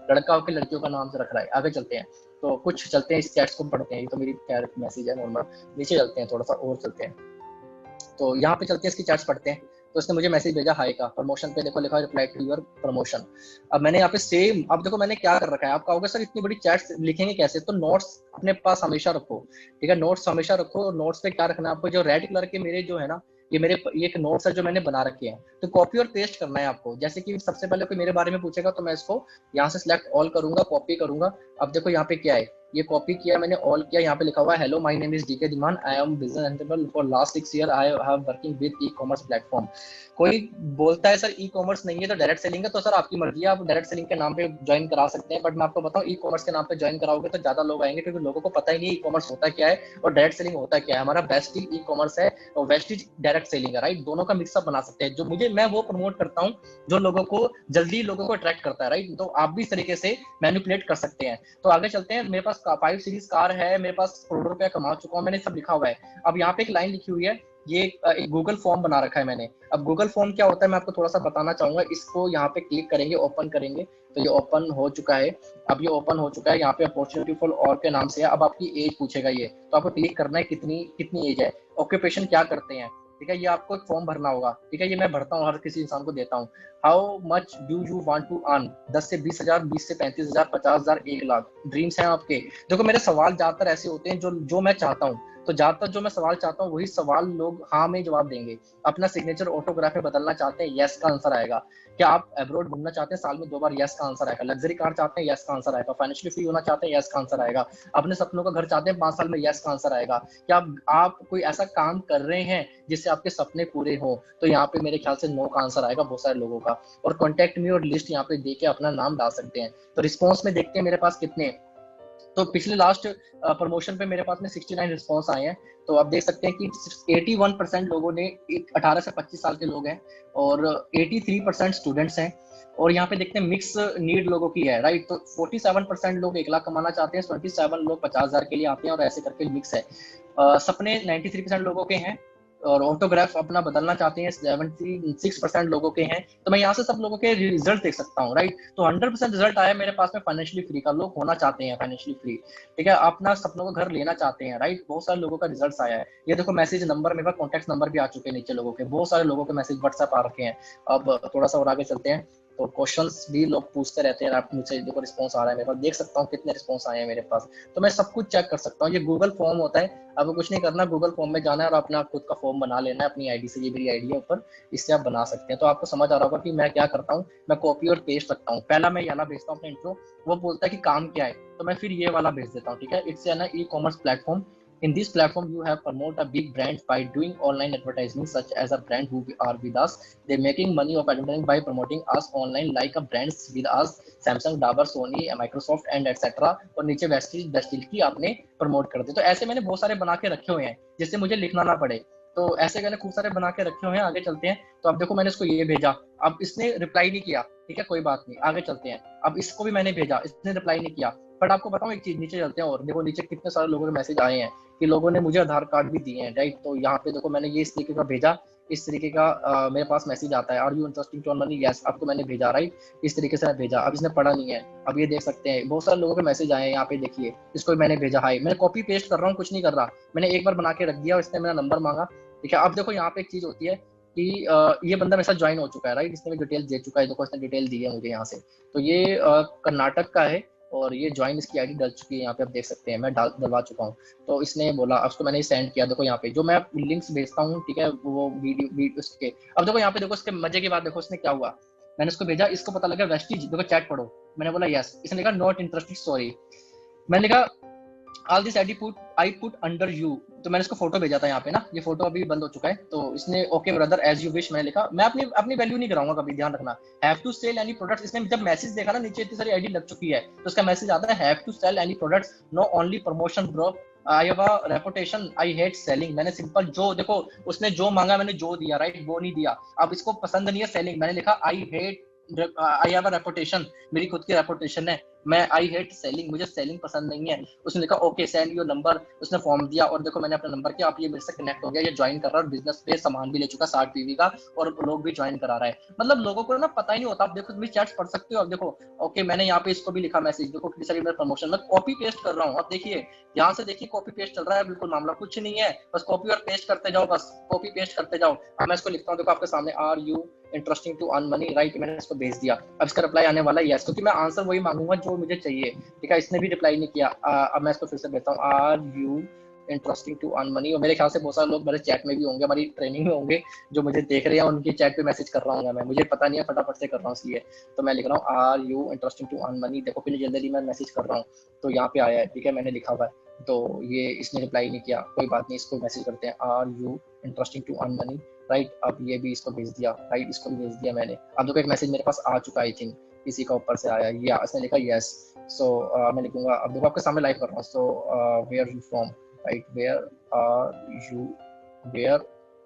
Speaker 1: लड़का होकर लड़कियों का नाम से रख रहा है। आगे चलते हैं, तो कुछ चलते हैं, इस चैट्स को पढ़ते हैं, ये तो मेरी खैर मैसेज है नॉर्मल। नीचे चलते हैं, थोड़ा सा और चलते हैं, तो यहाँ पे चलते हैं, इसकी चैट्स पढ़ते हैं। तो उसने मुझे मैसेज भेजा हाई का, प्रमोशन पे देखो लिखा है रिप्लाई टू योर प्रमोशन। अब मैंने यहाँ पे सेम, अब देखो मैंने क्या कर रखा है, आप कहोगे सर इतनी बड़ी चैट्स लिखेंगे कैसे, तो नोट्स अपने पास हमेशा रखो, ठीक है, नोट्स हमेशा रखो। और नोट्स पे क्या रखना है आपको, जो रेड कलर के मेरे जो है ना, ये एक नोट्स है जो मैंने बना रखे हैं, तो कॉपी और पेस्ट करना है आपको। जैसे कि सबसे पहले कोई मेरे बारे में पूछेगा तो मैं इसको यहाँ से सिलेक्ट ऑल करूंगा, कॉपी करूंगा। अब देखो यहाँ पे क्या है, ये कॉपी किया मैंने, ऑल किया, यहाँ पे लिखा हुआ है hello my name is DK Dhiman, I am business entrepreneur for last 6 year, I have working with e commerce platform. कोई बोलता है सर ई कॉमर्स नहीं है तो डायरेक्ट सेलिंग है, तो सर आपकी मर्जी है, आप डायरेक्ट सेलिंग के नाम पे ज्वाइन करा सकते हैं, बट मैं आपको बताऊं ई कॉमर्स के नाम पे ज्वाइन कराओगे तो ज्यादा लोग आएंगे, क्योंकि लोगों को पता ही नहीं ई कॉमर्स होता क्या है और डायरेक्ट सेलिंग होता क्या है। हमारा बेस्टीज ई कॉमर्स है और वेस्टीज डायरेक्ट सेलिंग है, राइट, दोनों का मिक्सअप बना सकते हैं। जो मुझे, मैं वो प्रमोट करता हूँ जो लोगों को जल्दी, लोगों को अट्रैक्ट करता है, राइट। तो आप भी इस तरीके से मैनिपुलेट कर सकते हैं। तो आगे चलते हैं, मेरे पास 5 सीरीज कार है, मेरे पास करोड़ों रुपया कमा चुका हूँ, मैंने सब लिखा हुआ है। अब यहाँ पे एक लाइन लिखी हुई है, ये एक गूगल फॉर्म बना रखा है मैंने। अब गूगल फॉर्म क्या होता है मैं आपको थोड़ा सा बताना चाहूंगा। इसको यहाँ पे क्लिक करेंगे, ओपन करेंगे, तो ये ओपन हो चुका है। अब ये ओपन हो चुका है, यहाँ पे अपॉर्चुनिटी फॉर और के नाम से है। अब आपकी एज पूछेगा ये, तो आपको क्लिक करना है कितनी कितनी एज है, ऑक्यूपेशन क्या करते हैं, ठीक है। ये आपको एक फॉर्म भरना होगा, ठीक है, ये मैं भरता हूँ, हर किसी इंसान को देता हूँ। How much do you want to earn, 10 से 20 हजार, 20 से 35 हजार, 50 हजार, 1 लाख, ड्रीम्स हैं आपके। देखो मेरे सवाल ज्यादातर ऐसे होते हैं जो मैं चाहता हूँ, तो ज्यादातर जो मैं सवाल चाहता हूँ वही सवाल लोग हाँ में जवाब देंगे। अपना सिग्नेचर ऑटोग्राफ में बदलना चाहते हैं, यस का आंसर आएगा। क्या आप अब्रॉड घूमना चाहते हैं साल में 2 बार, यस का आंसर आएगा। लग्जरी कार चाहते हैं, यस का आंसर आएगा। फाइनेंशियली फ्री होना चाहते हैं, यस का आंसर आएगा। अपने सपनों का घर चाहते हैं 5 साल में, यस का आंसर आएगा। क्या आप कोई ऐसा काम कर रहे हैं जिससे आपके सपने पूरे हो, तो यहाँ पे मेरे ख्याल से नो का आंसर आएगा बहुत सारे लोगों का। और कॉन्टेक्ट मी और लिस्ट यहाँ पे देके अपना नाम डाल सकते हैं। तो रिस्पॉन्स में देखते हैं मेरे पास कितने, तो पिछले लास्ट प्रमोशन पे मेरे पास में 69 रिस्पॉन्स आए हैं। तो आप देख सकते हैं कि 81% लोगों ने, 18 से 25 साल के लोग हैं, और 83% स्टूडेंट्स हैं। और यहाँ पे देखते हैं मिक्स नीड लोगों की है, राइट। तो 47% लोग 1 लाख कमाना चाहते हैं, 27 लोग 50 हजार के लिए आते हैं, और ऐसे करके मिक्स है। सपने 93% लोगों के हैं, और ऑटोग्राफ अपना बदलना चाहते हैं 76% लोगों के हैं। तो मैं यहाँ से सब लोगों के रिजल्ट देख सकता हूँ, राइट। तो 100% रिजल्ट आया मेरे पास में फाइनेंशियली फ्री का, लोग होना चाहते हैं फाइनेंशियली फ्री, ठीक है, अपना सपनों का घर लेना चाहते हैं, राइट। बहुत सारे लोगों का रिजल्ट आया है। ये देखो मैसेज नंबर, मेरे पास कॉन्टेक्ट नंबर भी आ चुके हैं नीचे लोगों के, बहुत सारे लोगों के मैसेज व्हाट्सएप आ रखे हैं। अब थोड़ा सा और आगे चलते हैं। तो क्वेश्चंस भी लोग पूछते रहते हैं, आप मुझसे देखो रिस्पॉन्स आ रहा है मेरे पास, देख सकता हूँ कितने रिस्पॉन्स आए हैं मेरे पास, तो मैं सब कुछ चेक कर सकता हूँ। ये गूगल फॉर्म होता है, आपको कुछ नहीं करना, गूगल फॉर्म में जाना है और अपना खुद का फॉर्म बना लेना है अपनी आईडी से, ये मेरी आईडी है ऊपर, इससे आप बना सकते हैं। तो आपको समझ आ रहा होगा कि मैं क्या करता हूँ, मैं कॉपी और पेस्ट रखता हूँ। पहला मैं ये वाला भेजता हूँ अपना इंट्रो, वो बोलता है कि काम क्या है, तो मैं फिर ये वाला भेज देता हूँ, ठीक है। It's an e-commerce platform. In this platform, you have promote a big brand by doing online advertising, such as a brand who are with us. They're making money of advertising by promoting us online, like a brands with us, Samsung, Dabur, Sony, Microsoft and etc. और नीचे वेस्टिल की आपने promote कर दी। तो ऐसे मैंने बहुत सारे बना के रखे हुए हैं जिससे मुझे लिखना ना पड़े। तो ऐसे मैंने खूब सारे बना के रखे हुए हैं। आगे चलते हैं। तो अब देखो मैंने इसको ये भेजा, अब इसने रिप्लाई नहीं किया, ठीक है, कोई बात नहीं, आगे चलते हैं। अब इसको भी मैंने भेजा, इसने रिप्लाई नहीं किया। बट आपको बताऊं एक चीज, नीचे चलते हैं और देखो नीचे कितने सारे लोगों के मैसेज आए हैं कि लोगों ने मुझे आधार कार्ड भी दिए हैं, राइट। तो यहाँ पे देखो मैंने ये इस तरीके का भेजा, इस तरीके का मेरे पास मैसेज आता है, are you interesting to earn money, yes, आपको मैंने भेजा, राइट। इस तरीके से भेजा, अब इसने पढ़ा नहीं है। अब ये देख सकते हैं बहुत सारे लोगों के मैसेज आए हैं, यहाँ पे देखिए, इसको मैंने भेजा, हाई, मैंने कॉपी पेस्ट कर रहा हूँ, कुछ नहीं कर रहा, मैंने एक बार बना के रख दिया और इसने मेरा नंबर मांगा, ठीक है। अब देखो यहाँ पे एक चीज होती है कि ये बंदा मेरे साथ ज्वाइन हो चुका है, राइट, इसने मेरी डिटेल दे चुका है, देखो इसने डिटेल दी है मुझे यहाँ से। तो ये कर्नाटक का है और ये ज्वाइन इसकी आईडी डल चुकी है, यहाँ पे आप देख सकते हैं, मैं डलवा चुका हूँ। तो इसने बोला, उसको मैंने सेंड किया, देखो यहाँ पे जो मैं लिंक्स भेजता हूँ, ठीक है, वो वीडियो उसके। अब देखो यहाँ पे देखो इसके मजे की बात, देखो इसने क्या हुआ, मैंने इसको भेजा, इसको पता लगा वेस्टीज, देखो चैट पढ़ो, मैंने बोला यस, इसने लिखा नॉट इंटरेस्टेड, सॉरी। मैंने लिखा all this I put under you, तो मैंने इसको फोटो भेजा था यहाँ पे ना, ये फोटो अभी बंद हो चुका है। तो इसने okay brother as you wish, मैंने लिखा, मैं अपनी अपनी वैल्यू नहीं कराऊंगा कभी, ध्यान रखना, have to sell any products. इसने जब मैसेज देखा ना नीचे इतनी सारी आईडी लग चुकी है, तो उसका मैसेज आता है have to sell any products, no only promotion bro, I have a reputation, I hate selling. मैंने सिंपल जो देखो उसने जो मांगा मैंने जो दिया, राइट, वो नहीं दिया। अब इसको पसंद नहीं है सेलिंग, मैंने लिखा आई हैव अ रेपुटेशन, मेरी खुद की रेपुटेशन है, मैं आई हेट सेलिंग, मुझे सेलिंग पसंद नहीं है। उसने लिखा ओके सेंड योर नंबर, उसने फॉर्म दिया और देखो मैंने अपना नंबर किया, आप ये मेरे से कनेक्ट हो गया, ये ज्वाइन कर रहा है और बिजनेस पे सामान भी ले चुका 60 पीवी का, और लोग भी ज्वाइन करा रहा है। मतलब लोगों को ना पता ही नहीं होता। आप देखो तुम चैट्स पढ़ सकते हो। अब देखो ओके मैंने यहाँ पे इसको भी लिखा मैसेज, देखो कितनी सारी प्रमोशन, मैं कॉपी पेस्ट कर रहा हूँ। अब देखिए यहाँ से देखिए कॉपी पेस्ट चल रहा है, बिल्कुल मामला कुछ नहीं है, बस कॉपी और पेस्ट करते जाओ, बस कॉपी पेस्ट करते जाओ। अब मैं इसको लिखता हूँ, देखो आपके सामने, are you interesting to earn money, right, मैंने इसको भेज दिया। अब इसका रिप्लाई आने वाला है यस, क्योंकि मैं आंसर वही मांगूंगा जो मुझे चाहिए, ठीक है। इसने भी रिप्लाई नहीं किया। अब मैं इसको फिर से भेजता हूँ, are you interesting to earn money, और मेरे ख्याल से बहुत सारे लोग मेरे चैट में भी होंगे, हमारी ट्रेनिंग में होंगे, जो मुझे देख रहे हैं, उनकी चैट पे मैसेज कर रहा हूँ मैं, मुझे पता नहीं है, फटाफट से कर रहा हूँ इसलिए। तो मैं लिख रहा हूँ are you interesting to earn money, देखो फिर जल्दी मैं मैसेज कर रहा हूँ, तो यहाँ पे आया है, ठीक है, मैंने लिखा हुआ है। तो ये इसने रिप्लाई नहीं किया, कोई बात नहीं, इसको मैसेज करते हैं, are you interesting to earn money, right. अब ये भी इसको भेज दिया, राइट, इसको भी भेज दिया मैंने। अब देखो एक मैसेज मेरे पास आ चुका है, आई थिंक किसी का ऊपर से आया, या इसने लिखा यस। सो मैं लिखूंगा, अब देखो आपके सामने लाइव कर रहा हूँ। So where you from, right, where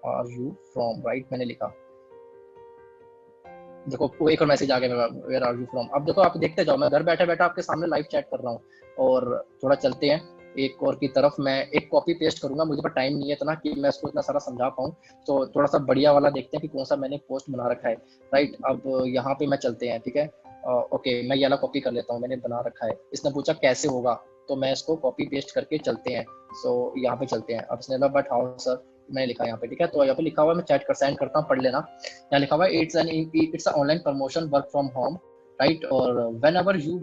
Speaker 1: are you from, right, मैंने लिखा, देखो वो एक और मैसेज आ गया, वेयर आर यू फ्रॉम। अब देखो आप देखते जाओ, मैं घर बैठे बैठे आपके सामने लाइव चैट कर रहा हूँ। और थोड़ा चलते हैं एक और की तरफ, मैं एक कॉपी पेस्ट करूंगा, मुझे पर टाइम नहीं है इतना कि मैं उसको इतना सारा समझा पाऊँ। तो थोड़ा सा बढ़िया वाला देखते हैं कि कौन सा मैंने पोस्ट बना रखा है, राइट। अब यहाँ पे मैं चलते हैं, ठीक है। ओके मैं ये वाला कॉपी कर लेता हूँ, मैंने बना रखा है। इसने पूछा कैसे होगा, तो मैं इसको कॉपी पेस्ट करके चलते हैं। सो यहाँ पे चलते हैं। अब इसने बोला बट हाउ सर, मैंने लिखा यहाँ पे, ठीक है। तो यहाँ पे लिखा हुआ है, मैं चैट कर सेंड करता हूँ, पढ़ लेना। यहाँ लिखा हुआ है it's online promotion work from home, right, और whenever you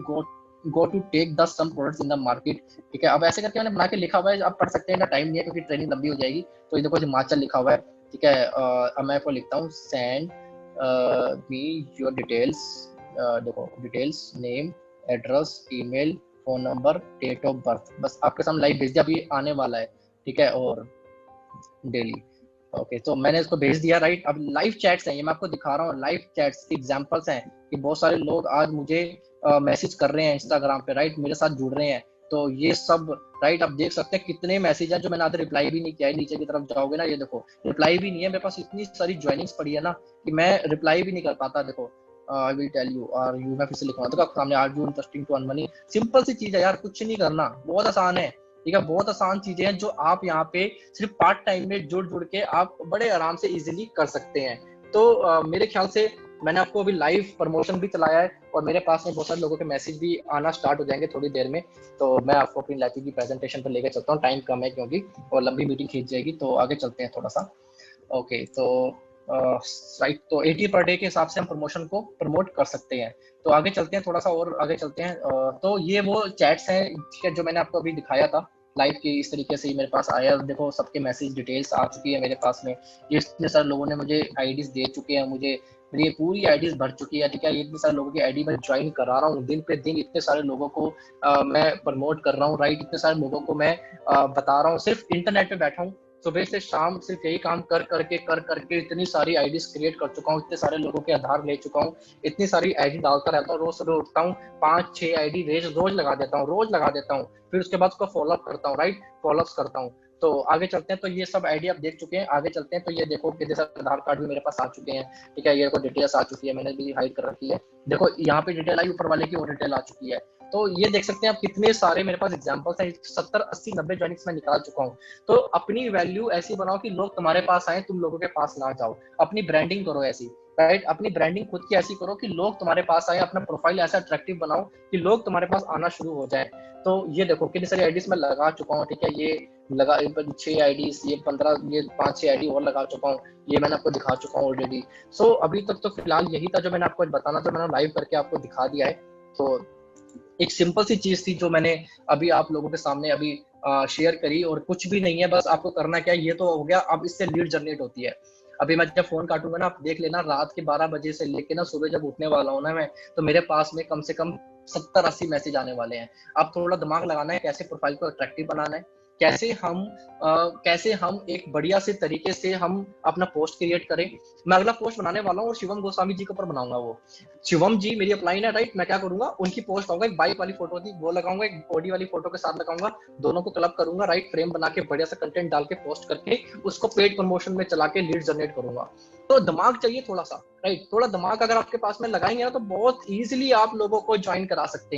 Speaker 1: go to take the some products in the market, ठीक है। अब ऐसे करके मैंने बना के लिखा हुआ है, आप पढ़ सकते हैं, ना टाइम नहीं है क्योंकि ट्रेनिंग लंबी हो जाएगी। तो ये देखो हिमाचल लिखा हुआ है, ठीक है। अब मैं आपको लिखता हूँ, सेंड मी योर डिटेल्स, देखो details, name, address, email, phone number, date of birth, बस आपके सामने लाइव भेज दिया, अभी आने वाला है, ठीक है। और डेली, ओके तो मैंने इसको भेज दिया, राइट। अब लाइव चैट्स हैं, ये मैं आपको दिखा रहा हूँ, लाइव चैट्स की एग्जांपल्स हैं कि बहुत सारे लोग आज मुझे मैसेज कर रहे हैं इंस्टाग्राम पे, राइट, मेरे साथ जुड़ रहे हैं। तो ये सब, राइट, आप देख सकते हैं कितने मैसेज हैं जो मैंने आधे रिप्लाई भी नहीं किया है। नीचे की तरफ जाओगे ना, ये देखो रिप्लाई भी नहीं है, मेरे पास इतनी सारी ज्वाइनिंग्स पड़ी है ना कि मैं रिप्लाई भी नहीं कर पाता। देखो I will tell you, are you, मैं फिर से लिखूंगा, देखो सामने, are you interesting to earn money, simple सी चीज है यार, कुछ नहीं करना, बहुत आसान है, ठीक है। बहुत आसान चीजें हैं जो आप यहाँ पे सिर्फ पार्ट टाइम में जुड़ जुड़ के आप बड़े आराम से इजीली कर सकते हैं। तो मेरे ख्याल से मैंने आपको अभी लाइव प्रमोशन भी चलाया है और मेरे पास में बहुत सारे लोगों के मैसेज भी आना स्टार्ट हो जाएंगे थोड़ी देर में। तो मैं आपको अपनी लाइफ की प्रेजेंटेशन पर लेकर चलता हूँ, टाइम कम है क्योंकि और लंबी मीटिंग खींच जाएगी, तो आगे चलते हैं थोड़ा सा। ओके तो राइट, तो 80 पर डे के हिसाब से हम प्रमोशन को प्रमोट कर सकते हैं। तो आगे चलते हैं, थोड़ा सा और आगे चलते हैं। तो ये वो चैट्स हैं, ठीक है, जो मैंने आपको अभी दिखाया था लाइव की, इस तरीके से ही मेरे पास आया। देखो सबके मैसेज डिटेल्स आ चुकी है मेरे पास में, ये इतने सारे लोगों ने मुझे आईडीज दे चुके हैं, मुझे मेरी पूरी आईडीज भर चुकी है, ठीक है। इतने सारे लोगों की आईडी मैं ज्वाइन करा रहा हूँ दिन पे दिन, इतने सारे लोगों को मैं प्रमोट कर रहा हूँ, राइट, इतने सारे लोगों को मैं बता रहा हूँ। सिर्फ इंटरनेट पे बैठा हूँ, सुबह से शाम सिर्फ यही काम कर करके इतनी सारी आईडीज क्रिएट कर चुका हूँ, इतने सारे लोगों के आधार ले चुका हूँ, इतनी सारी आईडी डालता रहता हूँ। रोज सुबह उठता हूँ, 5-6 आईडी रोज लगा देता हूँ, फिर उसके बाद उसको फॉलोअप करता हूँ, राइट, फॉलोअप करता हूँ। तो आगे चलते हैं, तो ये सब आईडी आप देख चुके हैं। आगे चलते हैं, तो ये देखो कि जैसे आधार कार्ड भी मेरे पास आ चुके हैं, ठीक है, ये देखो डिटेल्स आ चुकी है, मैंने भी हाइड कर रखी है। देखो यहाँ पे डिटेल आई, ऊपर वाले की और डिटेल आ चुकी है। तो ये देख सकते हैं आप कितने सारे मेरे पास एग्जांपल्स हैं, 70-80-90 जॉइनिंग्स मैं निकाल चुका हूँ। तो अपनी वैल्यू ऐसी बनाओ कि लोग तुम्हारे पास आए, तुम लोगों के पास ना जाओ। अपनी ब्रांडिंग करो ऐसी, राइट, अपनी ब्रांडिंग खुद की ऐसी करो कि लोग तुम्हारे पास आए, अपना प्रोफाइल ऐसा अट्रैक्टिव बनाओ कि लोग तुम्हारे पास आना शुरू हो जाए। तो ये देखो कितनी सारी आईडीज मैं लगा चुका हूँ, ठीक है, ये लगा 6 आईडीज, ये 15, ये 5-6 आईडी और लगा चुका हूँ, ये मैंने आपको दिखा चुका हूँ ऑलरेडी। सो अभी तक तो फिलहाल यही था जो मैंने आपको बताना था, मैंने लाइव करके आपको दिखा दिया है। तो एक सिंपल सी चीज थी जो मैंने अभी आप लोगों के सामने अभी शेयर करी, और कुछ भी नहीं है, बस आपको करना क्या है, ये तो हो गया। अब इससे लीड जनरेट होती है। अभी मैं जब फोन काटूंगा ना, आप देख लेना, रात के 12 बजे से लेके ना सुबह जब उठने वाला हूँ ना मैं, तो मेरे पास में कम से कम 70-80 मैसेज आने वाले हैं। अब थोड़ा दिमाग लगाना है कैसे प्रोफाइल को अट्रैक्टिव बनाना है, कैसे हम एक बढ़िया से तरीके से हम अपना पोस्ट क्रिएट करें। मैं अगला पोस्ट बनाने वाला हूँ और शिवम गोस्वामी जी के ऊपर बनाऊंगा। वो शिवम जी मेरी अपलाइन है, राइट, मैं क्या करूंगा, उनकी पोस्ट आऊंगा, एक बाइक वाली फोटो थी वो लगाऊंगा, एक बॉडी वाली फोटो के साथ लगाऊंगा, दोनों को क्लब करूंगा, राइट, फ्रेम बना के बढ़िया सा कंटेंट डाल के पोस्ट करके उसको पेड प्रमोशन में चला के लीड जनरेट करूंगा। तो दिमाग चाहिए थोड़ा सा, राइट, थोड़ा दिमाग अगर आपके पास में लगाएंगे ना, तो बहुत इजीली आप लोगों को ज्वाइन करा सकते हैं।